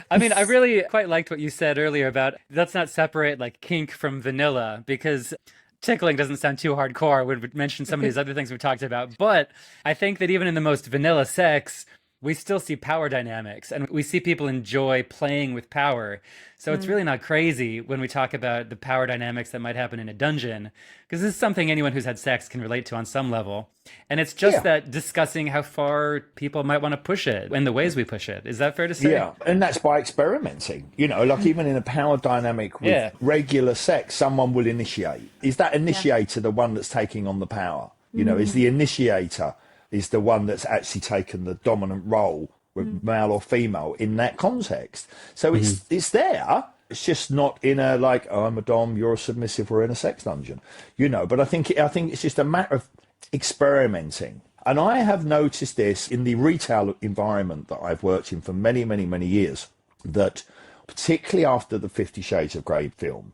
I really quite liked what you said earlier about let's not separate like kink from vanilla, because tickling doesn't sound too hardcore. We would mention some of these other things we talked about, but I think that even in the most vanilla sex, we still see power dynamics and we see people enjoy playing with power. So it's really not crazy when we talk about the power dynamics that might happen in a dungeon, because this is something anyone who's had sex can relate to on some level. And it's just that discussing how far people might want to push it and the ways we push it. Is that fair to say? Yeah, and that's by experimenting. Like even in a power dynamic with regular sex, someone will initiate. Is that initiator the one that's taking on the power? Is the initiator is the one that's actually taken the dominant role, with male or female, in that context. So it's there. It's just not in a like, oh, I'm a dom, you're a submissive, we're in a sex dungeon, But I think it's just a matter of experimenting. And I have noticed this in the retail environment that I've worked in for many, many, many years, that particularly after the 50 Shades of Grey film,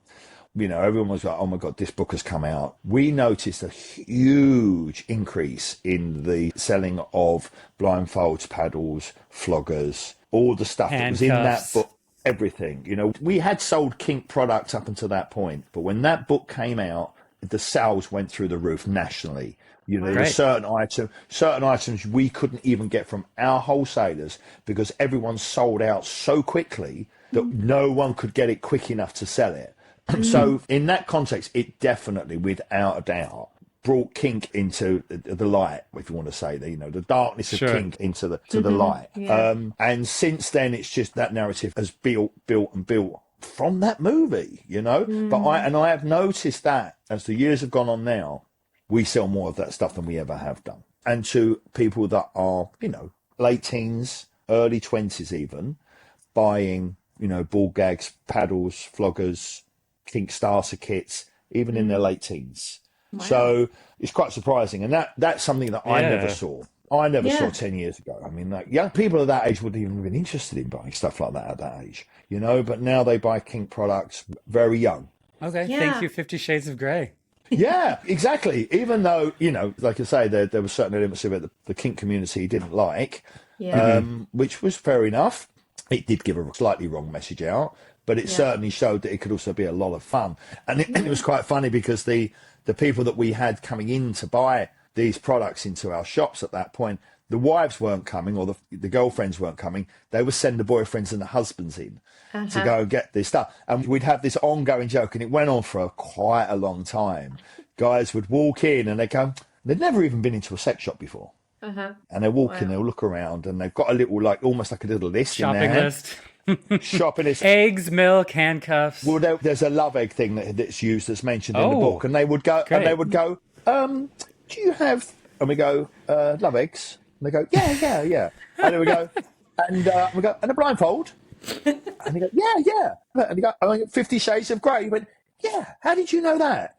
everyone was like, oh my God, this book has come out. We noticed a huge increase in the selling of blindfolds, paddles, floggers, all the stuff that was in that book, everything. We had sold kink products up until that point, but when that book came out, the sales went through the roof nationally. There were certain items we couldn't even get from our wholesalers because everyone sold out so quickly that no one could get it quick enough to sell it. So in that context, it definitely, without a doubt, brought kink into the light, if you want to say, the darkness of kink into the light. Yeah. And since then, it's just that narrative has built from that movie, But I have noticed that as the years have gone on now, we sell more of that stuff than we ever have done. And to people that are, late teens, early 20s even, buying, ball gags, paddles, floggers, kink starter kits, even in their late teens. Wow. So it's quite surprising. And that's something that I never saw. I never saw 10 years ago. I mean, young people of that age wouldn't even have been interested in buying stuff like that at that age, but now they buy kink products very young. Okay, thank you, 50 Shades of Grey. Yeah, exactly. Even though, like I say, there were certain elements of it that the kink community didn't like, which was fair enough. It did give a slightly wrong message out, but it certainly showed that it could also be a lot of fun. And it was quite funny because the people that we had coming in to buy these products into our shops at that point, the wives weren't coming, or the girlfriends weren't coming. They would send the boyfriends and the husbands in to go and get this stuff. And we'd have this ongoing joke, and it went on for quite a long time. Guys would walk in and they'd never even been into a sex shop before. And they walk in, they'll look around, and they've got a little, almost like a little list Shopping in their list. Shopping list. Eggs, milk, handcuffs. Well, there's a love egg thing that's used, that's mentioned in the book, and they would go, do you have? And we go, love eggs. And they go, yeah. And then we go, and and a blindfold. And they go, yeah. And they go, 50 Shades of Grey. He went, yeah. How did you know that?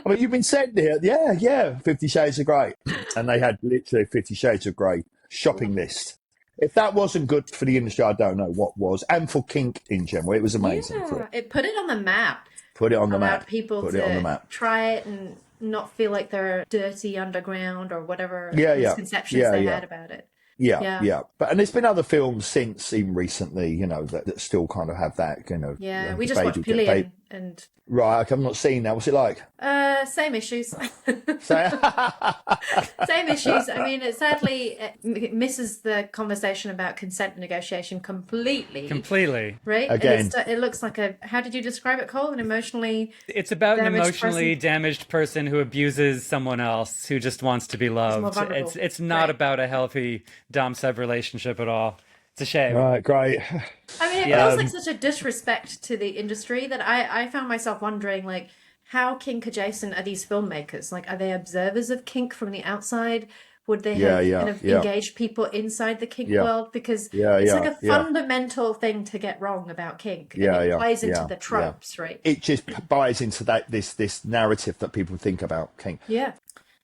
I mean, you've been sent here. Yeah. 50 Shades of Grey. And they had literally 50 Shades of Grey shopping list. If that wasn't good for the industry, I don't know what was. And for kink in general, it was amazing. Yeah, it put it on the map. Allowed people to try it and not feel like they're dirty underground or whatever misconceptions they had about it. Yeah. And there's been other films since, even recently, that still kind of have that, Yeah, we just watched Pillion and... Right, I'm not seeing that. What's it like? Same issues. Same issues. I mean, sadly, it misses the conversation about consent negotiation completely. Right? Again. It looks like how did you describe it, Cole? An emotionally... It's about an emotionally damaged person who abuses someone else who just wants to be loved. It's not about a healthy dom-sub relationship at all. It's a shame. Right, great. I mean, it feels like such a disrespect to the industry that I found myself wondering, how kink adjacent are these filmmakers? Are they observers of kink from the outside? Would they have kind of engaged people inside the kink world? Because it's like a fundamental thing to get wrong about kink. And it plays into the tropes, right? It just buys into this narrative that people think about kink. Yeah.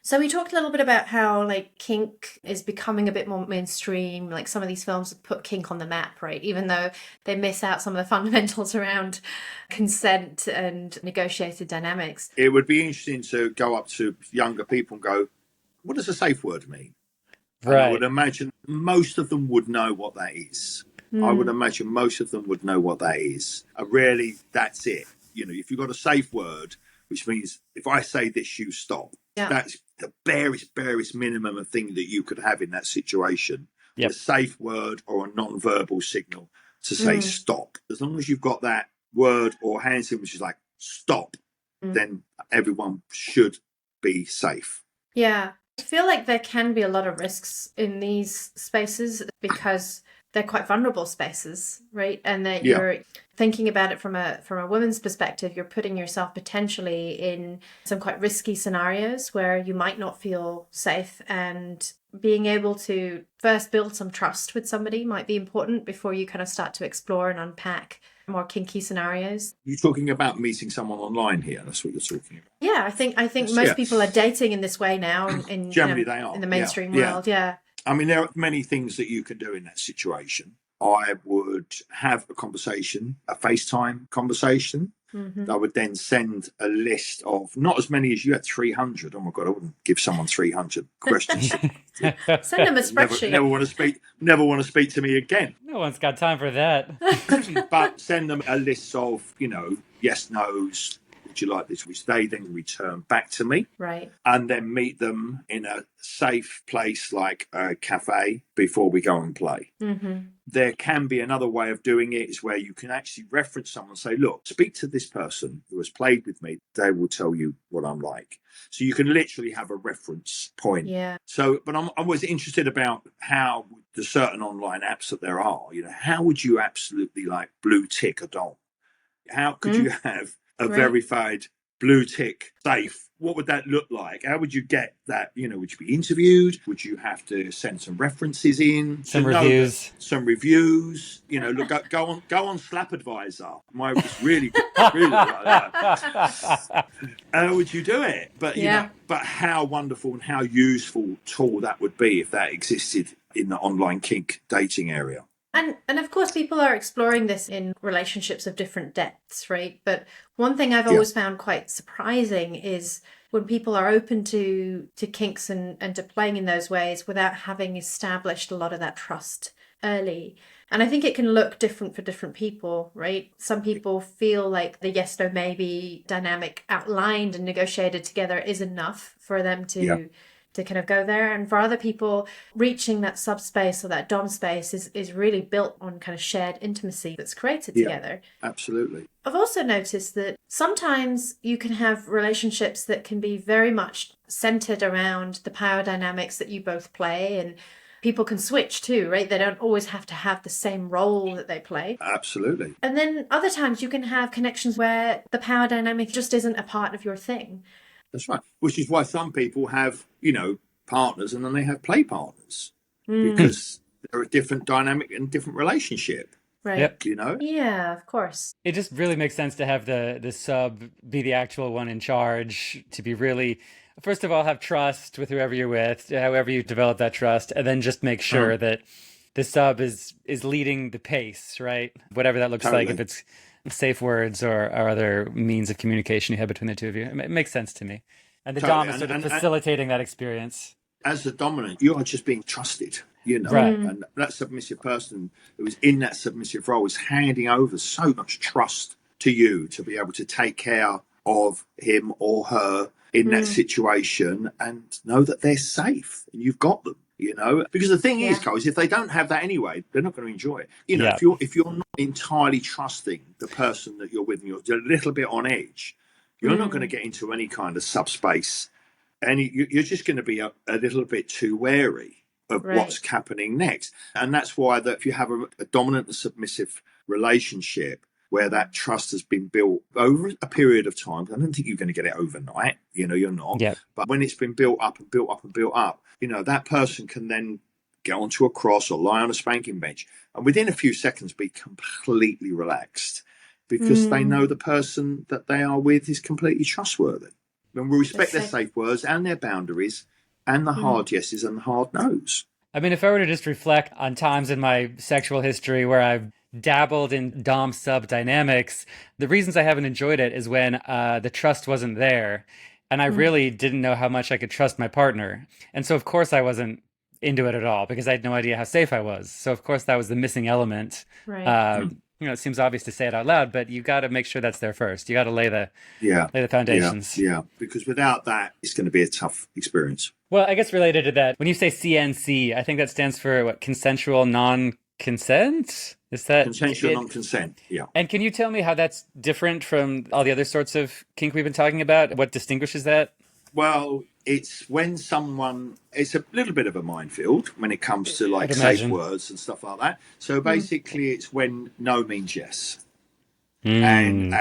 So we talked a little bit about how kink is becoming a bit more mainstream. Some of these films put kink on the map, right? Even though they miss out some of the fundamentals around consent and negotiated dynamics. It would be interesting to go up to younger people and go, what does a safe word mean? Right. And I would imagine most of them would know what that is. I would imagine most of them would know what that is. And really, that's it. If you've got a safe word, which means if I say this, you stop. Yeah. That's the barest minimum of thing that you could have in that situation. Yep. A safe word or a non-verbal signal to say stop. As long as you've got that word or hand signal which is like stop, then everyone should be safe. Yeah. I feel like there can be a lot of risks in these spaces because they're quite vulnerable spaces, right? And that you're thinking about it from a woman's perspective, you're putting yourself potentially in some quite risky scenarios where you might not feel safe, and being able to first build some trust with somebody might be important before you kind of start to explore and unpack more kinky scenarios. You're talking about meeting someone online here. That's what you're talking about. Yeah, I think most people are dating in this way now in generally they are in the mainstream world. Yeah. I mean, there are many things that you can do in that situation. I would have a conversation, a FaceTime conversation. I would then send a list of, not as many as you had, 300. Oh my God, I wouldn't give someone 300 questions. Send them a spreadsheet. Never want to speak to me again. No one's got time for that. But send them a list of, yes, no's, would you like this? Which they then return back to me. Right. And then meet them in a safe place like a cafe before we go and play. There can be another way of doing it, is where you can actually reference someone and say, look, speak to this person who has played with me. They will tell you what I'm like. So you can literally have a reference point. Yeah. So, but I'm always interested about how the certain online apps that there are, how would you absolutely like blue tick a doll? How could you have a verified blue tick safe? What would that look like? How would you get that? Would you be interviewed? Would you have to send some references in? Some reviews. Some reviews. Look, go on SlapAdvisor. It's really good. Really like that. How would you do it? But but how wonderful and how useful tool that would be if that existed in the online kink dating area. And of course, people are exploring this in relationships of different depths, right? But one thing I've always found quite surprising is when people are open to kinks and to playing in those ways without having established a lot of that trust early. And I think it can look different for different people, right? Some people feel like the yes, no, maybe dynamic outlined and negotiated together is enough for them to kind of go there. And for other people, reaching that subspace or that dom space is really built on kind of shared intimacy that's created together. Absolutely. I've also noticed that sometimes you can have relationships that can be very much centered around the power dynamics that you both play, and people can switch too, right? They don't always have to have the same role that they play. Absolutely. And then other times you can have connections where the power dynamic just isn't a part of your thing. That's right. Which is why some people have, partners, and then they have play partners because they're a different dynamic and different relationship. Right. Yep. Yeah, of course. It just really makes sense to have the sub be the actual one in charge, to be really, first of all, have trust with whoever you're with, however you develop that trust, and then just make sure that the sub is leading the pace, right? Whatever that looks like, if it's safe words or other means of communication you have between the two of you. It makes sense to me. And the dom is sort of facilitating that experience. As the dominant, you are just being trusted, Right. And that submissive person who is in that submissive role is handing over so much trust to you to be able to take care of him or her in that situation and know that they're safe and you've got them. Because the thing is, guys, if they don't have that anyway, they're not going to enjoy it. If you're not entirely trusting the person that you're with and you're a little bit on edge, you're not going to get into any kind of subspace, and you're just going to be a little bit too wary of what's happening next. And that's why that if you have a dominant and submissive relationship where that trust has been built over a period of time, I don't think you're going to get it overnight. You're not. Yeah. But when it's been built up and built up and built up, that person can then get onto a cross or lie on a spanking bench and within a few seconds be completely relaxed because they know the person that they are with is completely trustworthy. And we respect their safe words and their boundaries and the hard yeses and the hard no's. I mean, if I were to just reflect on times in my sexual history where I've dabbled in dom sub dynamics, the reasons I haven't enjoyed it is when the trust wasn't there and I really didn't know how much I could trust my partner. And so of course I wasn't into it at all because I had no idea how safe I was. So of course that was the missing element. Right. It seems obvious to say it out loud, but you got to make sure that's there first. You got to lay the foundations. Yeah, because without that, it's going to be a tough experience. Well, I guess related to that, when you say CNC, I think that stands for what? Consensual non-consent? Is that consensual non-consent? Yeah. And can you tell me how that's different from all the other sorts of kink we've been talking about? What distinguishes that? Well, it's when it's a little bit of a minefield when it comes to like safe words and stuff like that. So basically it's when no means yes. And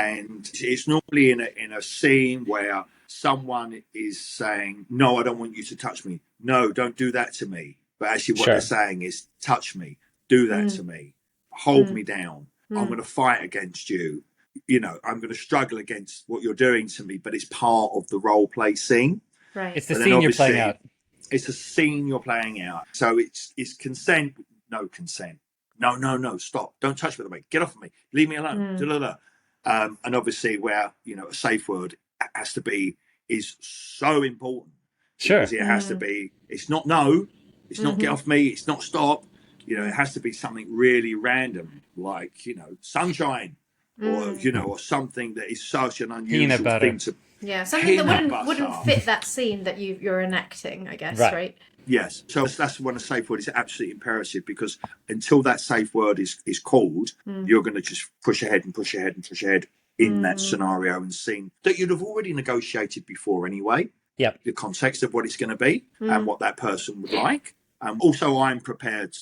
it's normally in a scene where someone is saying, no, I don't want you to touch me. No, don't do that to me. But actually what they're saying is touch me, do that to me, hold me down. I'm going to fight against you. I'm going to struggle against what you're doing to me, but it's part of the role play scene. Right. It's the scene you're playing out. It's a scene you're playing out. So it's consent, no consent. No, stop. Don't touch me. Get off of me. Leave me alone. And obviously where, a safe word is so important. Sure. Because it has to be, it's not no, it's not get off me, it's not stop. It has to be something really random, like, sunshine. or or something that is such an Peanut unusual butter. thing to Yeah, something that peanut wouldn't butter. fit that scene that you're enacting, I guess, Right. right? Yes, so that's when a safe word is absolutely imperative, because until that safe word is called, you're going to just push ahead and push ahead and push ahead in that scenario and scene that you'd have already negotiated before anyway. Yep. The context of what it's going to be and what that person would like. Also, I'm prepared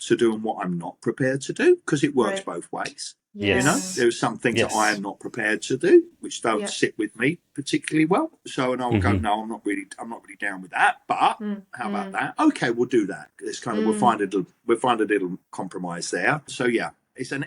to do and what I'm not prepared to do, because it works Right. both ways. Yes. There's some things that I Yes. am not prepared to do, which don't Yeah. sit with me particularly well. So, and I'll go, no, I'm not really down with that. But how about that? Okay, we'll do that. It's kind of we'll find a little compromise there. So yeah, it's a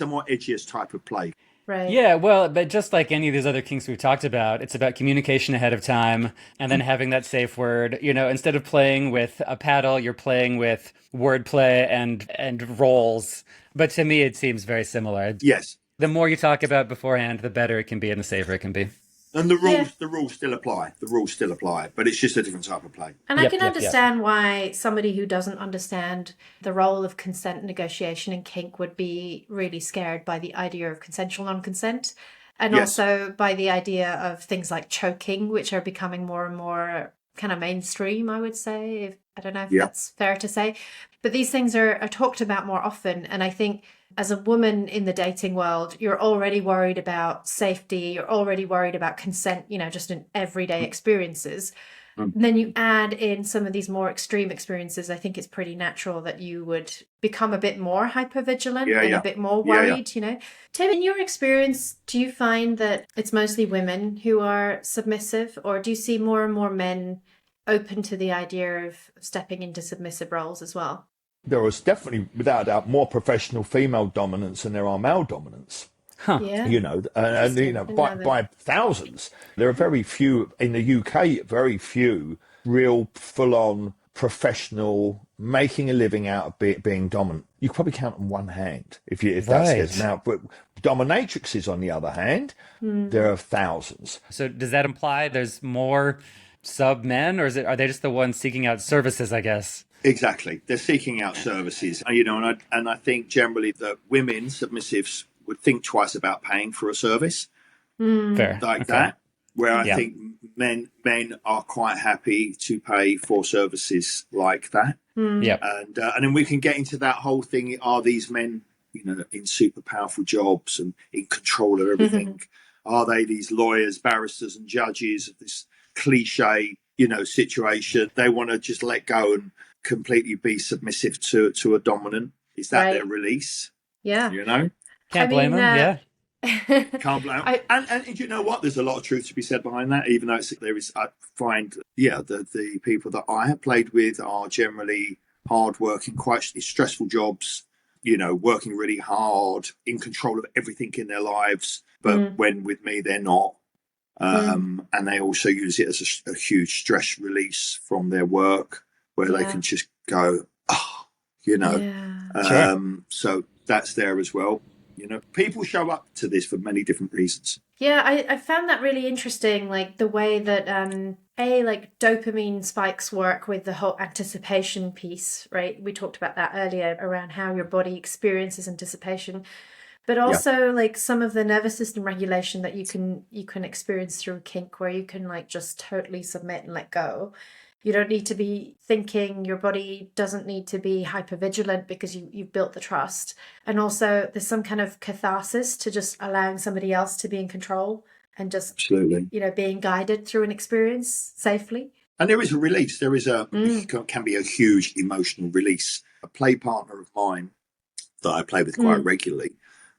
more edgiest type of play. Right. Yeah, well, but just like any of these other kinks we've talked about, it's about communication ahead of time and then having that safe word. Instead of playing with a paddle, you're playing with wordplay and roles. But to me, it seems very similar. Yes, The more you talk about beforehand, the better it can be and the safer it can be. and the Yeah. rules still apply. The rules still apply, but it's just a different type of play. And I Yep, can yep, yep. understand why somebody who doesn't understand the role of consent negotiation in kink would be really scared by the idea of consensual non-consent, and Yes. also by the idea of things like choking, which are becoming more and more kind of mainstream, I would say. I don't know if Yeah. that's fair to say. But these things are talked about more often. And I think as a woman in the dating world, you're already worried about safety. You're already worried about consent, just in everyday experiences. Then you add in some of these more extreme experiences. I think it's pretty natural that you would become a bit more hypervigilant and a bit more worried, Tim, in your experience, do you find that it's mostly women who are submissive, or do you see more and more men open to the idea of stepping into submissive roles as well? There is definitely, without a doubt, more professional female dominance than there are male dominance. Huh. Yeah. By thousands. There are very few in the UK. Very few real full-on professional making a living out of being dominant. You can probably count on one hand if that's Right. his. Now, but dominatrixes, on the other hand, there are thousands. So does that imply there's more sub men, or are they just the ones seeking out services, I guess? Exactly, they're seeking out services, and I think generally that women submissives would think twice about paying for a service Fair. like Okay. that. Where I Yeah. think men are quite happy to pay for services like that. Yep. And then we can get into that whole thing. Are these men, in super powerful jobs and in control of everything? Are they these lawyers, barristers, and judges of this cliche, situation? They want to just let go and completely be submissive to a dominant. Is that their release? Yeah. Can't blame them. Yeah. Can't blame. And you know what? There's a lot of truth to be said behind that. Even though there is, I find, the people that I have played with are generally hard-working, quite stressful jobs. Working really hard, in control of everything in their lives. But when with me, they're not. And they also use it as a huge stress release from their work, where they can just go, Sure. So that's there as well. People show up to this for many different reasons. Yeah, I found that really interesting, like the way that like dopamine spikes work with the whole anticipation piece, right? We talked about that earlier around how your body experiences anticipation, but also like some of the nervous system regulation that you can experience through kink, where you can like just totally submit and let go. You don't need to be thinking, your body doesn't need to be hypervigilant because you've built the trust. And also there's some kind of catharsis to just allowing somebody else to be in control and just, Absolutely. Being guided through an experience safely. And there is a release. There is can be a huge emotional release. A play partner of mine that I play with quite regularly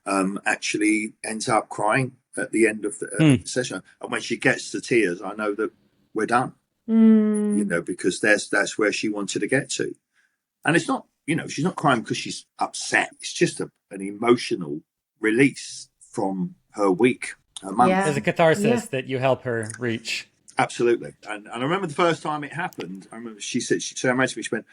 actually ends up crying at the end of the session. And when she gets to tears, I know that we're done. Because that's where she wanted to get to. And it's not, she's not crying because she's upset. It's just an emotional release from her week, her month. Yeah. There's a catharsis that you help her reach. Absolutely. And I remember the first time it happened, I remember she turned around to me, she went,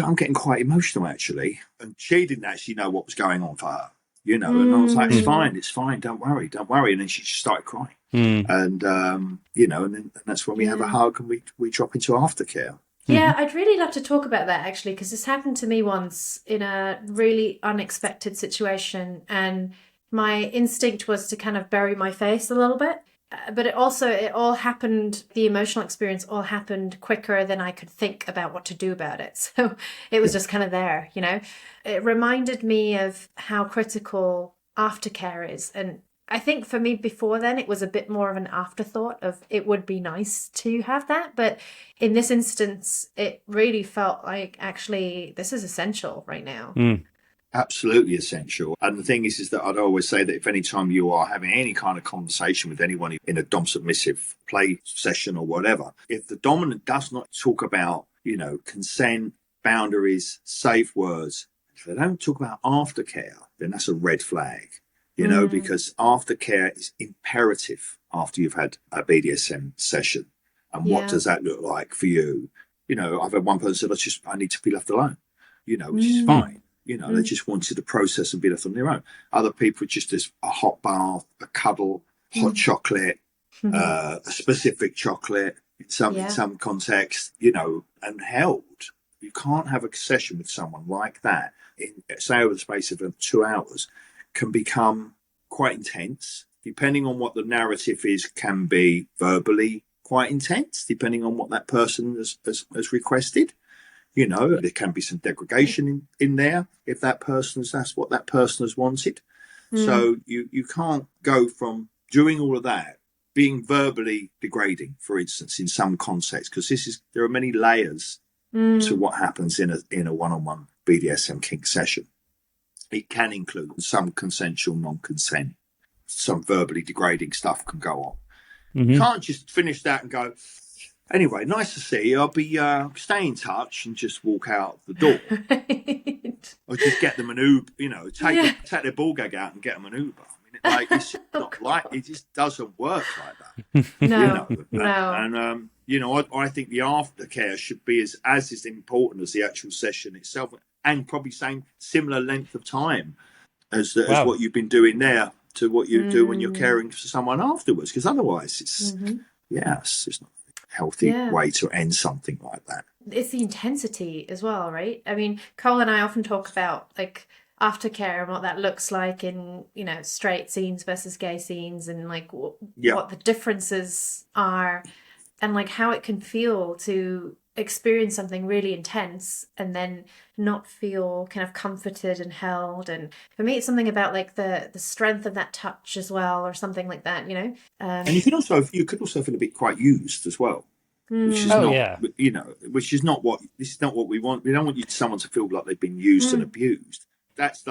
I'm getting quite emotional actually. And she didn't actually know what was going on for her, and I was like, it's fine, don't worry. And then she just started crying. And, and that's when we have a hug and we drop into aftercare. Yeah, I'd really love to talk about that actually, because this happened to me once in a really unexpected situation. And my instinct was to kind of bury my face a little bit. But it all happened, the emotional experience all happened quicker than I could think about what to do about it. So it was just kind of there, you know. It reminded me of how critical aftercare is. And I think for me before then, it was a bit more of an afterthought of it would be nice to have that. But in this instance, it really felt like actually this is essential right now. Absolutely essential. And the thing is that I'd always say that if any time you are having any kind of conversation with anyone in a dom submissive play session or whatever, if the dominant does not talk about, consent, boundaries, safe words, if they don't talk about aftercare, then that's a red flag, because aftercare is imperative after you've had a BDSM session. And what does that look like for you? I've had one person said, I need to be left alone, which is fine. They just wanted to process and be left on their own. Other people just as a hot bath, a cuddle, hot chocolate, a specific chocolate in some context, and held. You can't have a session with someone like that, say over the space of 2 hours, can become quite intense. Depending on what the narrative is, can be verbally quite intense, depending on what that person has requested. There can be some degradation in there if that's what that person has wanted. So you can't go from doing all of that, being verbally degrading, for instance, in some context, because there are many layers to what happens in a one-on-one BDSM kink session. It can include some consensual non-consent, some verbally degrading stuff can go on. You can't just finish that and go, anyway, nice to see you. I'll be stay in touch and just walk out the door. Right. Or just get them an Uber, take their ball gag out and get them an Uber. I mean, it's not it just doesn't work like that. No, no. I think the aftercare should be as important as the actual session itself, and probably similar length of time as what you've been doing there to what you do when you're caring for someone afterwards. Because otherwise, it's not healthy way to end something like that. It's the intensity as well, right? I mean, Cole and I often talk about like aftercare and what that looks like in, straight scenes versus gay scenes, and like what the differences are, and like how it can feel to experience something really intense and then not feel kind of comforted and held. And for me, it's something about like the strength of that touch as well, or something like that, And you could also feel a bit quite used as well, which is not what we want. We don't want someone to feel like they've been used and abused. That's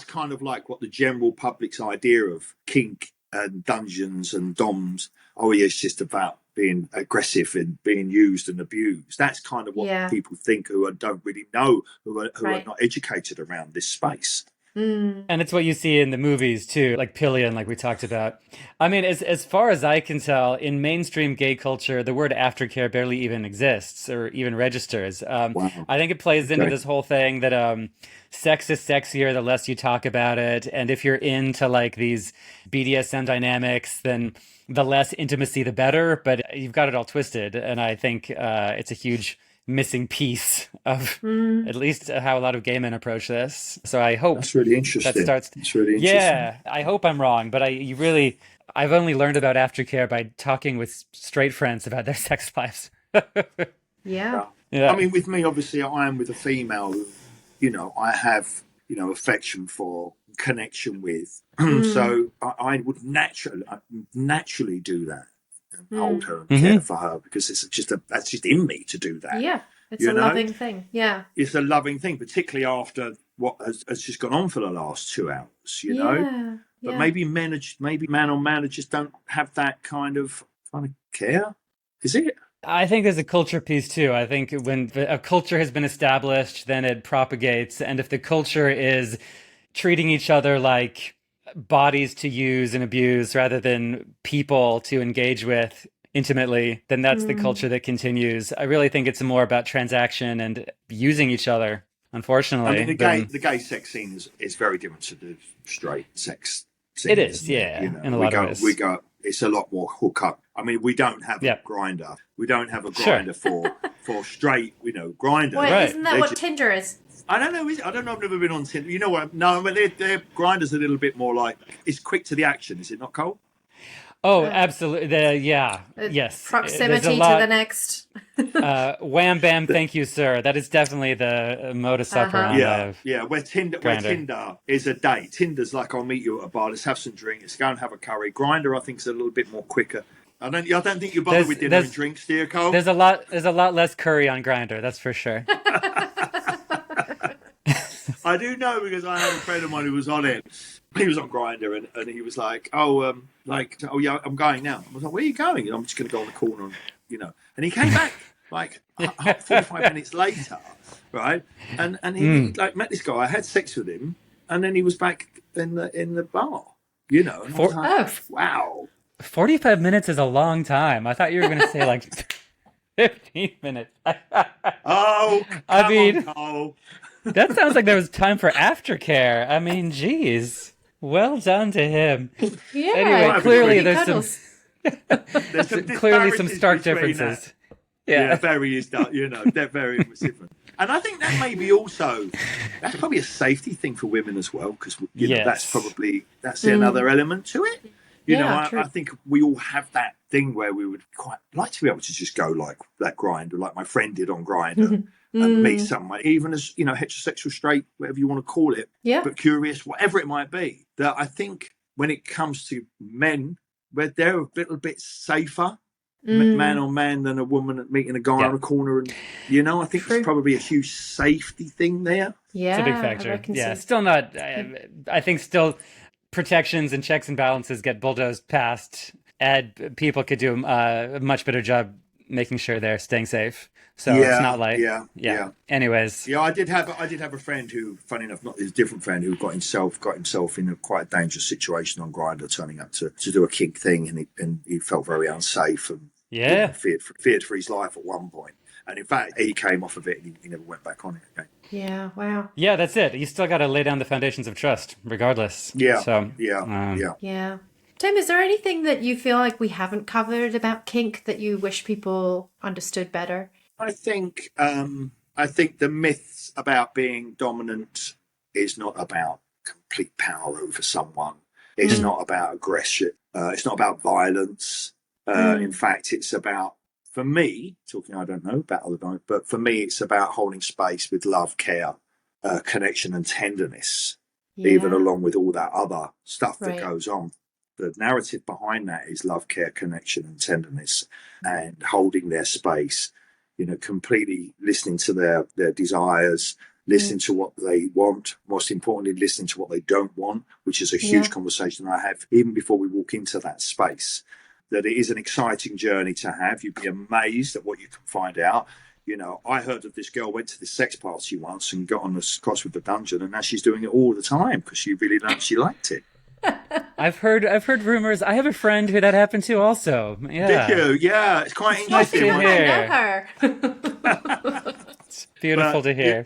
kind of like what the general public's idea of kink and dungeons and doms. Oh, yeah, it's just about being aggressive and being used and abused. That's kind of what people think who don't really know, who are not educated around this space. And it's what you see in the movies too, like Pillion, like we talked about. I mean, as far as I can tell, in mainstream gay culture, the word aftercare barely even exists or even registers. Wow. I think it plays into this whole thing that sex is sexier the less you talk about it. And if you're into like these BDSM dynamics, then the less intimacy, the better. But you've got it all twisted. And I think it's a huge missing piece of at least how a lot of gay men approach this. So I hope that's really interesting. It's really interesting. Yeah, I hope I'm wrong, but I've only learned about aftercare by talking with straight friends about their sex lives. Yeah. I mean, with me, obviously, I am with a female who, I have, affection for, connection with. So I would naturally do that. Hold her and care for her, because that's just in me to do that. Yeah, it's a loving thing. Yeah, it's a loving thing, particularly after what has just gone on for the last 2 hours. But maybe man on man just don't have that kind of care. Is it? I think there's a culture piece too. I think when a culture has been established, then it propagates, and if the culture is treating each other like bodies to use and abuse rather than people to engage with intimately, then that's the culture that continues. I really think it's more about transaction and using each other, unfortunately. I mean, the gay sex scene is very different to the straight sex scene. It is, in a lot of ways. It's a lot more hookup. I mean, we don't have a grinder. We don't have a grinder for straight, grinder. Wait, isn't that what Tinder is? I don't know. I don't know. I've never been on Tinder. You know what? No, but their Grindr's a little bit more like it's quick to the action. Is it not, Cole? Oh, absolutely. Yeah. Yes. There's a Proximity to the lot. next. Wham bam, thank you, sir. That is definitely the modus operandi Yeah, of yeah. Where Grindr. Tinder is a date. Tinder's like I'll meet you at a bar. Let's have some drinks. Let's go and have a curry. Grinder, I think, is a little bit more quicker. I don't think you bother with dinner and drinks, do you, Cole? There's a lot less curry on Grindr, that's for sure. I do know because I had a friend of mine who was on it. He was on Grindr and he was like, oh yeah, I'm going now. I was like, where are you going? And I'm just going to go on the corner, And he came back like 45 minutes later, right? And he like met this guy. I had sex with him, and then he was back in the bar, And I was like, wow. 45 minutes is a long time. I thought you were going to say like 15 minutes. I mean, Cole. That sounds like there was time for aftercare. I mean, geez. Well done to him. Yeah. Anyway, clearly there's clearly some stark differences. Yeah, very is that, they're very different. And I think that may be that's probably a safety thing for women as well, because that's another element to it. I think we all have that thing where we would quite like to be able to just go like that Grindr, like my friend did on Grindr, and meet someone, even as heterosexual, straight, whatever you want to call it, but curious, whatever it might be. That I think when it comes to men, where they're a little bit safer, man on man, than a woman meeting a guy on a corner, and I think there's probably a huge safety thing there. Yeah, it's a big factor. Yeah, still not. I think still. Protections and checks and balances get bulldozed past, and people could do a much better job making sure they're staying safe. So it's not like Anyways, I did have a friend who, funny enough, not his different friend, who got himself in a quite dangerous situation on Grindr, turning up to do a kink thing, and he felt very unsafe and feared for his life at one point. And in fact, he came off of it and he never went back on it again. Yeah, wow. Yeah, that's it. You still got to lay down the foundations of trust, regardless. Yeah. So, Yeah. Tim, is there anything that you feel like we haven't covered about kink that you wish people understood better? I think the myths about being dominant is not about complete power over someone. It's not about aggression. It's not about violence. In fact, it's about, for me, I don't know about other guys, but for me, it's about holding space with love, care, connection, and tenderness, even along with all that other stuff that goes on. The narrative behind that is love, care, connection, and tenderness, and holding their space, completely listening to their desires, listening to what they want, most importantly, listening to what they don't want, which is a huge conversation I have even before we walk into that space. That it is an exciting journey to have. You'd be amazed at what you can find out. I heard of this girl went to this sex party once and got on the cross with the dungeon, and now she's doing it all the time because she really she liked it. I've heard rumors. I have a friend who that happened to also. Yeah. Did you? Yeah, it's quite interesting. I know her. It's beautiful to hear.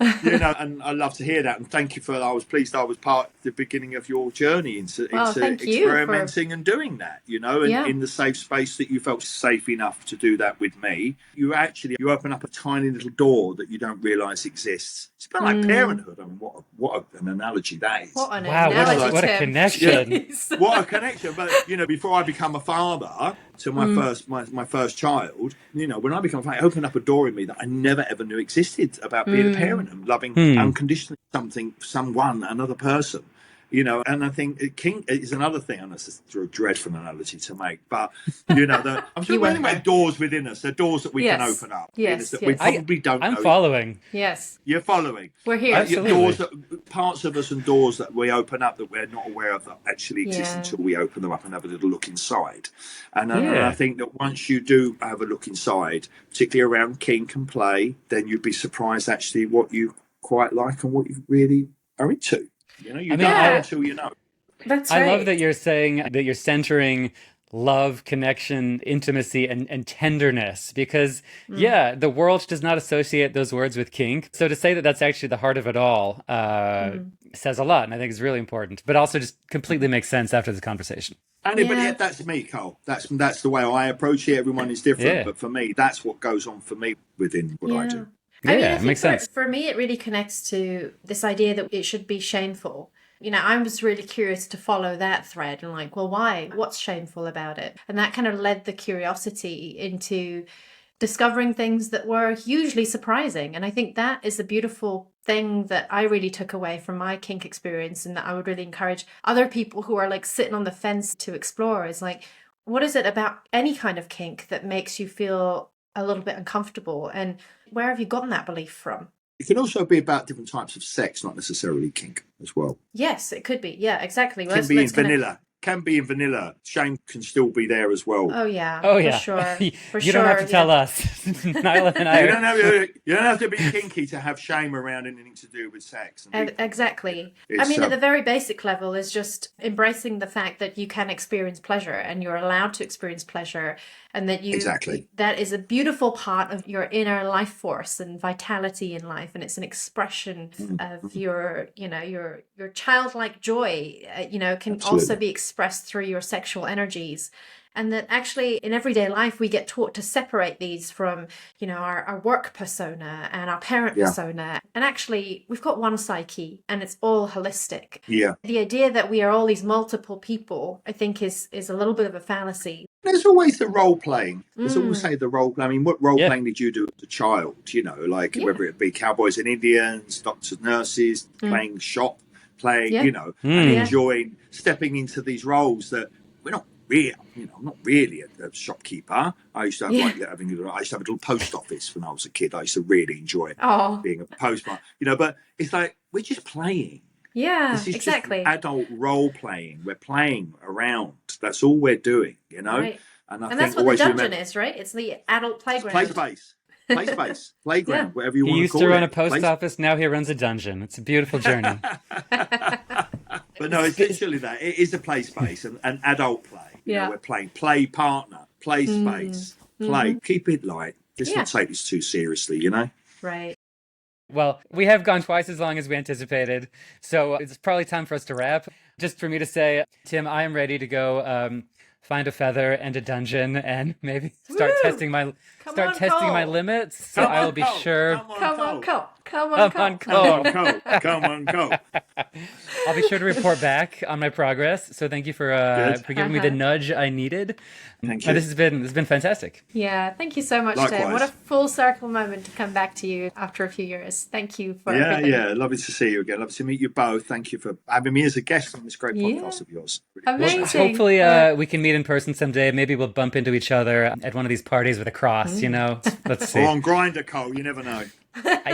And I love to hear that. And thank you I was pleased I was part of the beginning of your journey into experimenting and doing that, and in the safe space that you felt safe enough to do that with me. You open up a tiny little door that you don't realise exists. It's a bit like parenthood. I mean, what an analogy that is. What an analogy, what a connection. Yeah. What a connection. But, before I become a father to my first child, when I become a father, I opened up a door in me that I never ever knew existed about being a parent and loving unconditionally another person. And I think kink is another thing, and it's a dreadful analogy to make, but I'm sure we make doors within us. They're doors that we can open up. Yes, that we probably don't. I'm following. Yes, you're following. We're here. Parts of us and doors that we open up that we're not aware of that actually exist until we open them up and have a little look inside. And I think that once you do have a look inside, particularly around kink and play, then you'd be surprised actually what you quite like and what you really are into. You don't know until you know. That's right. I love that you're saying that you're centering love, connection, intimacy, and tenderness, because the world does not associate those words with kink. So to say that that's actually the heart of it all says a lot, and I think it's really important, but also just completely makes sense after this conversation. But yet that's me, Cole. That's the way I approach it. Everyone is different, but for me, that's what goes on for me within what I do. I mean, Yeah, I it think makes sense. for me, it really connects to this idea that it should be shameful. You know, I was really curious to follow that thread and like, well, why? What's shameful about it? And that kind of led the curiosity into discovering things that were hugely surprising. And I think that is the beautiful thing that I really took away from my kink experience, and that I would really encourage other people who are like sitting on the fence to explore is like, what is it about any kind of kink that makes you feel a little bit uncomfortable? And where have you gotten that belief from? It can also be about different types of sex, not necessarily kink as well. Yes, it could be. Yeah, exactly. Can be in vanilla. Can be in vanilla. Shame can still be there as well. Oh yeah. Oh for yeah. sure. For You don't have to tell yeah. us. Nyla and I. You don't have to be kinky to have shame around anything to do with sex. Exactly. I It's, mean, at the very basic level is just embracing the fact that you can experience pleasure and you're allowed to experience pleasure, and that Exactly. that is a beautiful part of your inner life force and vitality in life, and it's an expression of your, you know, your childlike joy, you know, can Absolutely. also be expressed through your sexual energies. And that actually in everyday life we get taught to separate these from, you know, our work persona and our parent persona. And actually we've got one psyche and it's all holistic. Yeah. The idea that we are all these multiple people, I think is a little bit of a fallacy. There's always the role playing. There's always the role. I mean, what role playing did you do as a child? You know, like whether it be cowboys and Indians, doctors, nurses, playing shop, playing, you know, and enjoying stepping into these roles that we're not really. You know, I'm not really a shopkeeper. I used to have I used to have a little post office when I was a kid. I used to really enjoy being a postman. You know, but it's like we're just playing. Yeah, This is exactly. just adult role playing. We're playing around. That's all we're doing, you know? Right. And I And think that's what the always dungeon is, right? It's the adult playground. play space. Play space. Playground, whatever you He want to used call to it. run a post office, now he runs a dungeon. It's a beautiful journey. But no, it's literally that. It is a play space and an adult play. You know, we're playing play partner, play space, play. Keep it light. Let's not take this too seriously, you know? Right. Well, we have gone twice as long as we anticipated, so it's probably time for us to wrap. Just for me to say, Tim, I am ready to go find a feather and a dungeon and maybe start testing my my limits. So I will be sure. Come on, Cole. I'll be sure to report back on my progress. So thank you for giving me the nudge I needed. Thank you. This has been fantastic. Yeah, thank you so much, Tim. Likewise. What a full circle moment to come back to you after a few years. Thank you for everything. Yeah, lovely to see you again. Lovely to meet you both. Thank you for having me as a guest on this great podcast of yours. Really Amazing. Hopefully we can meet in person someday. Maybe we'll bump into each other at one of these parties with a cross, you know? Let's see. Or on Grindr, Cole, you never know.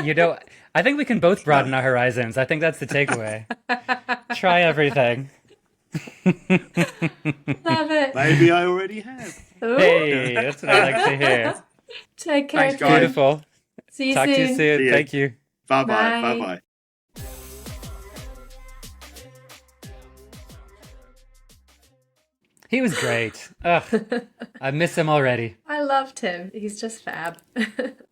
You know, I think we can both broaden our horizons. I think that's the takeaway. Try everything. Love it. Maybe I already have. Ooh. Hey, that's what I like to hear. Take care. Thanks, guys. Beautiful. See you Talk soon. to you soon. See ya. Thank you. Bye-bye. Bye. Bye-bye. He was great. Ugh, I miss him already. I loved him. He's just fab.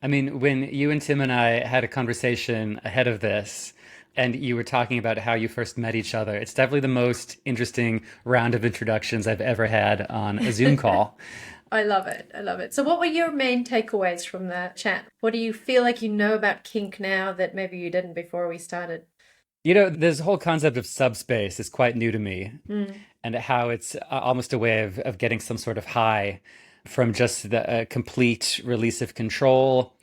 I mean, when you and Tim and I had a conversation ahead of this, and you were talking about how you first met each other, it's definitely the most interesting round of introductions I've ever had on a Zoom call. I love it. I love it. So what were your main takeaways from the chat? What do you feel like you know about kink now that maybe you didn't before we started? You know, this whole concept of subspace is quite new to me, and how it's almost a way of getting some sort of high from just the complete release of control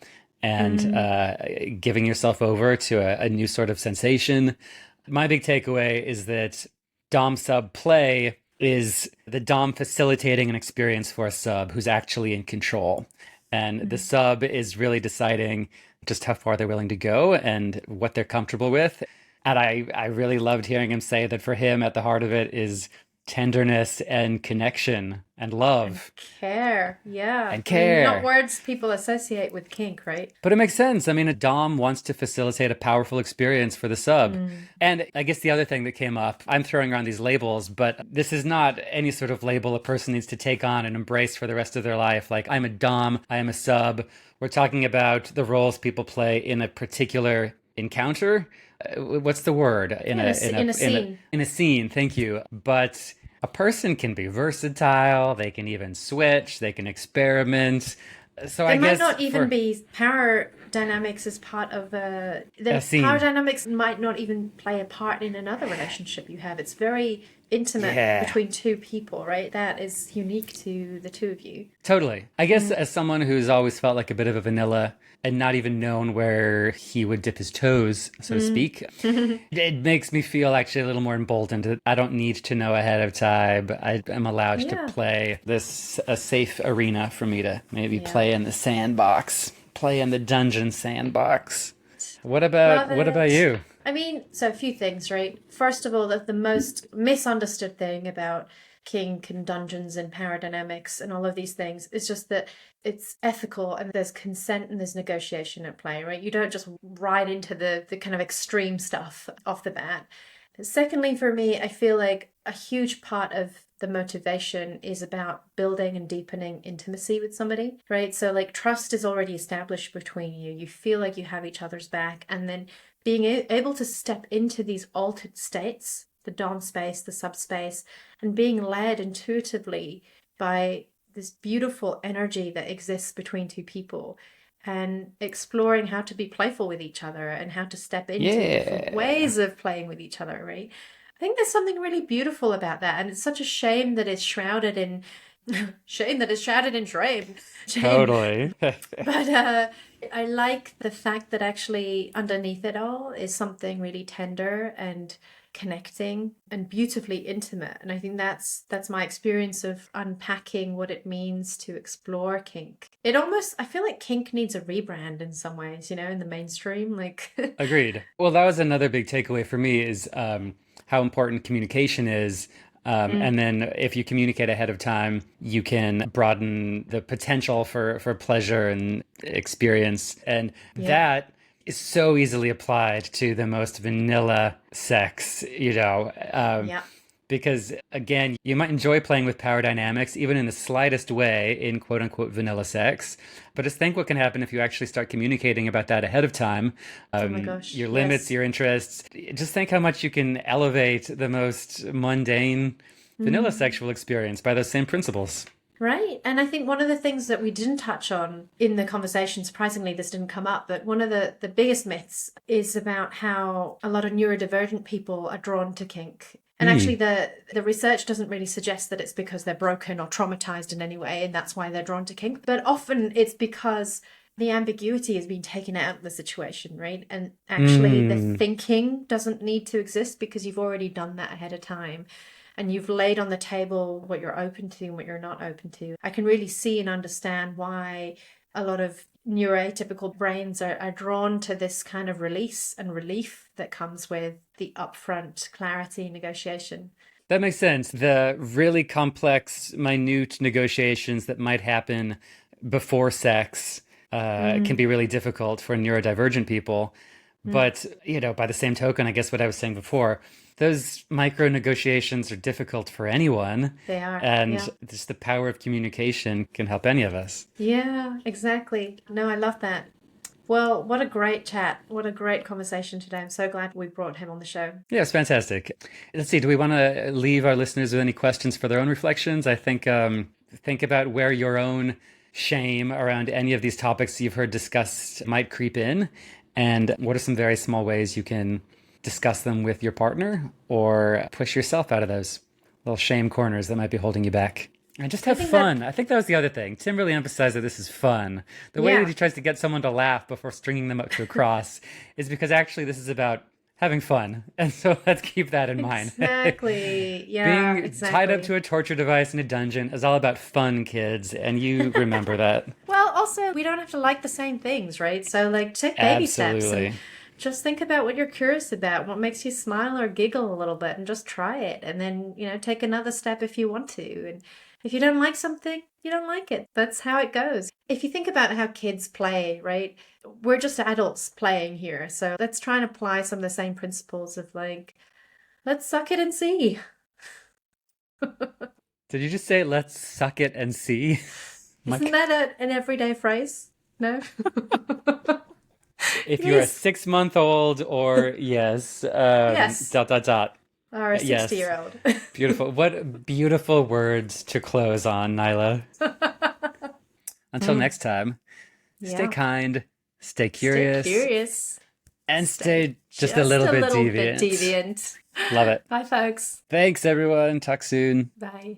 and giving yourself over to a new sort of sensation. My big takeaway is that Dom sub play is the Dom facilitating an experience for a sub who's actually in control. And the sub is really deciding just how far they're willing to go and what they're comfortable with. And I really loved hearing him say that for him, at the heart of it is tenderness and connection and love. Care. Yeah. And care. I mean, not words people associate with kink, right? But it makes sense. I mean, a Dom wants to facilitate a powerful experience for the sub. And I guess the other thing that came up, I'm throwing around these labels, but this is not any sort of label a person needs to take on and embrace for the rest of their life. Like, I'm a Dom, I am a sub. We're talking about the roles people play in a particular encounter. What's the word? In a scene. In a scene, thank you. But a person can be versatile. They can even switch. They can experiment. So They I guess might not even be power dynamics is part of A the scene. power dynamics might not even play a part in another relationship you have. It's very intimate Yeah. between two people, right? That is unique to the two of you. Totally. I guess as someone who's always felt like a bit of a vanilla and not even known where he would dip his toes, so to speak, it makes me feel actually a little more emboldened. I don't need to know ahead of time. I am allowed to Yeah. play this a safe arena for me to maybe Yeah. play in the sandbox, play in the dungeon sandbox. What Love about it. you? I mean, so a few things, right? First of all, the most misunderstood thing about kink and dungeons and power dynamics and all of these things is just that it's ethical and there's consent and there's negotiation at play, right? You don't just ride into the kind of extreme stuff off the bat. Secondly, for me, I feel like a huge part of the motivation is about building and deepening intimacy with somebody, right? So, like, trust is already established between you. You feel like you have each other's back, and then being able to step into these altered states, the dom space, the subspace, and being led intuitively by this beautiful energy that exists between two people, and exploring how to be playful with each other and how to step into different Yeah. ways of playing with each other, right? I think there's something really beautiful about that, and it's such a shame that it's shrouded in shame. Shame. Totally. But I like the fact that actually underneath it all is something really tender and connecting and beautifully intimate. And I think that's my experience of unpacking what it means to explore kink. It almost, I feel like kink needs a rebrand in some ways, in the mainstream. Like, Agreed. Well, that was another big takeaway for me is how important communication is. And then if you communicate ahead of time, you can broaden the potential for pleasure and experience. And that is so easily applied to the most vanilla sex, yeah. because again, you might enjoy playing with power dynamics, even in the slightest way in quote unquote vanilla sex. But just think what can happen if you actually start communicating about that ahead of time. Oh my gosh. Your limits, Yes. your interests. Just think how much you can elevate the most mundane vanilla sexual experience by those same principles. Right. And I think one of the things that we didn't touch on in the conversation, surprisingly, this didn't come up, but one of the biggest myths is about how a lot of neurodivergent people are drawn to kink. And actually, the research doesn't really suggest that it's because they're broken or traumatized in any way, and that's why they're drawn to kink. But often it's because the ambiguity has been taken out of the situation, right? And actually, the thinking doesn't need to exist because you've already done that ahead of time. And you've laid on the table what you're open to and what you're not open to. I can really see and understand why a lot of neuroatypical brains are drawn to this kind of release and relief that comes with the upfront clarity and negotiation. That makes sense. The really complex, minute negotiations that might happen before sex can be really difficult for neurodivergent people. But, by the same token, I guess what I was saying before, those micro negotiations are difficult for anyone. They are. And Yeah. just the power of communication can help any of us. Yeah, exactly. No, I love that. Well, what a great chat. What a great conversation today. I'm so glad we brought him on the show. Yeah, it's fantastic. Let's see, do we want to leave our listeners with any questions for their own reflections? I think about where your own shame around any of these topics you've heard discussed might creep in, and what are some very small ways you can discuss them with your partner or push yourself out of those little shame corners that might be holding you back. And just have think fun. I think that was the other thing. Tim really emphasized that this is fun. The way Yeah. that he tries to get someone to laugh before stringing them up to a cross is because actually this is about having fun. And so let's keep that in mind. Exactly. Yeah, Being exactly. tied up to a torture device in a dungeon is all about fun, kids. And you remember that. Well, also, we don't have to like the same things, right? So, like, take baby steps. Absolutely. And just think about what you're curious about, what makes you smile or giggle a little bit, and just try it. And then, take another step if you want to. And if you don't like something, you don't like it. That's how it goes. If you think about how kids play, right? We're just adults playing here. So let's try and apply some of the same principles of, like, let's suck it and see. Did you just say, let's suck it and see? Isn't that an everyday phrase? No? If It you're a is. 6-month-old or yes, Yes. dot, dot, dot. Or a Yes. 60-year-old. Beautiful. What beautiful words to close on, Nyla. Until next time, stay Yeah. kind, stay curious, Stay curious. and stay just a little bit deviant. deviant. Love it. Bye, folks. Thanks, everyone. Talk soon. Bye.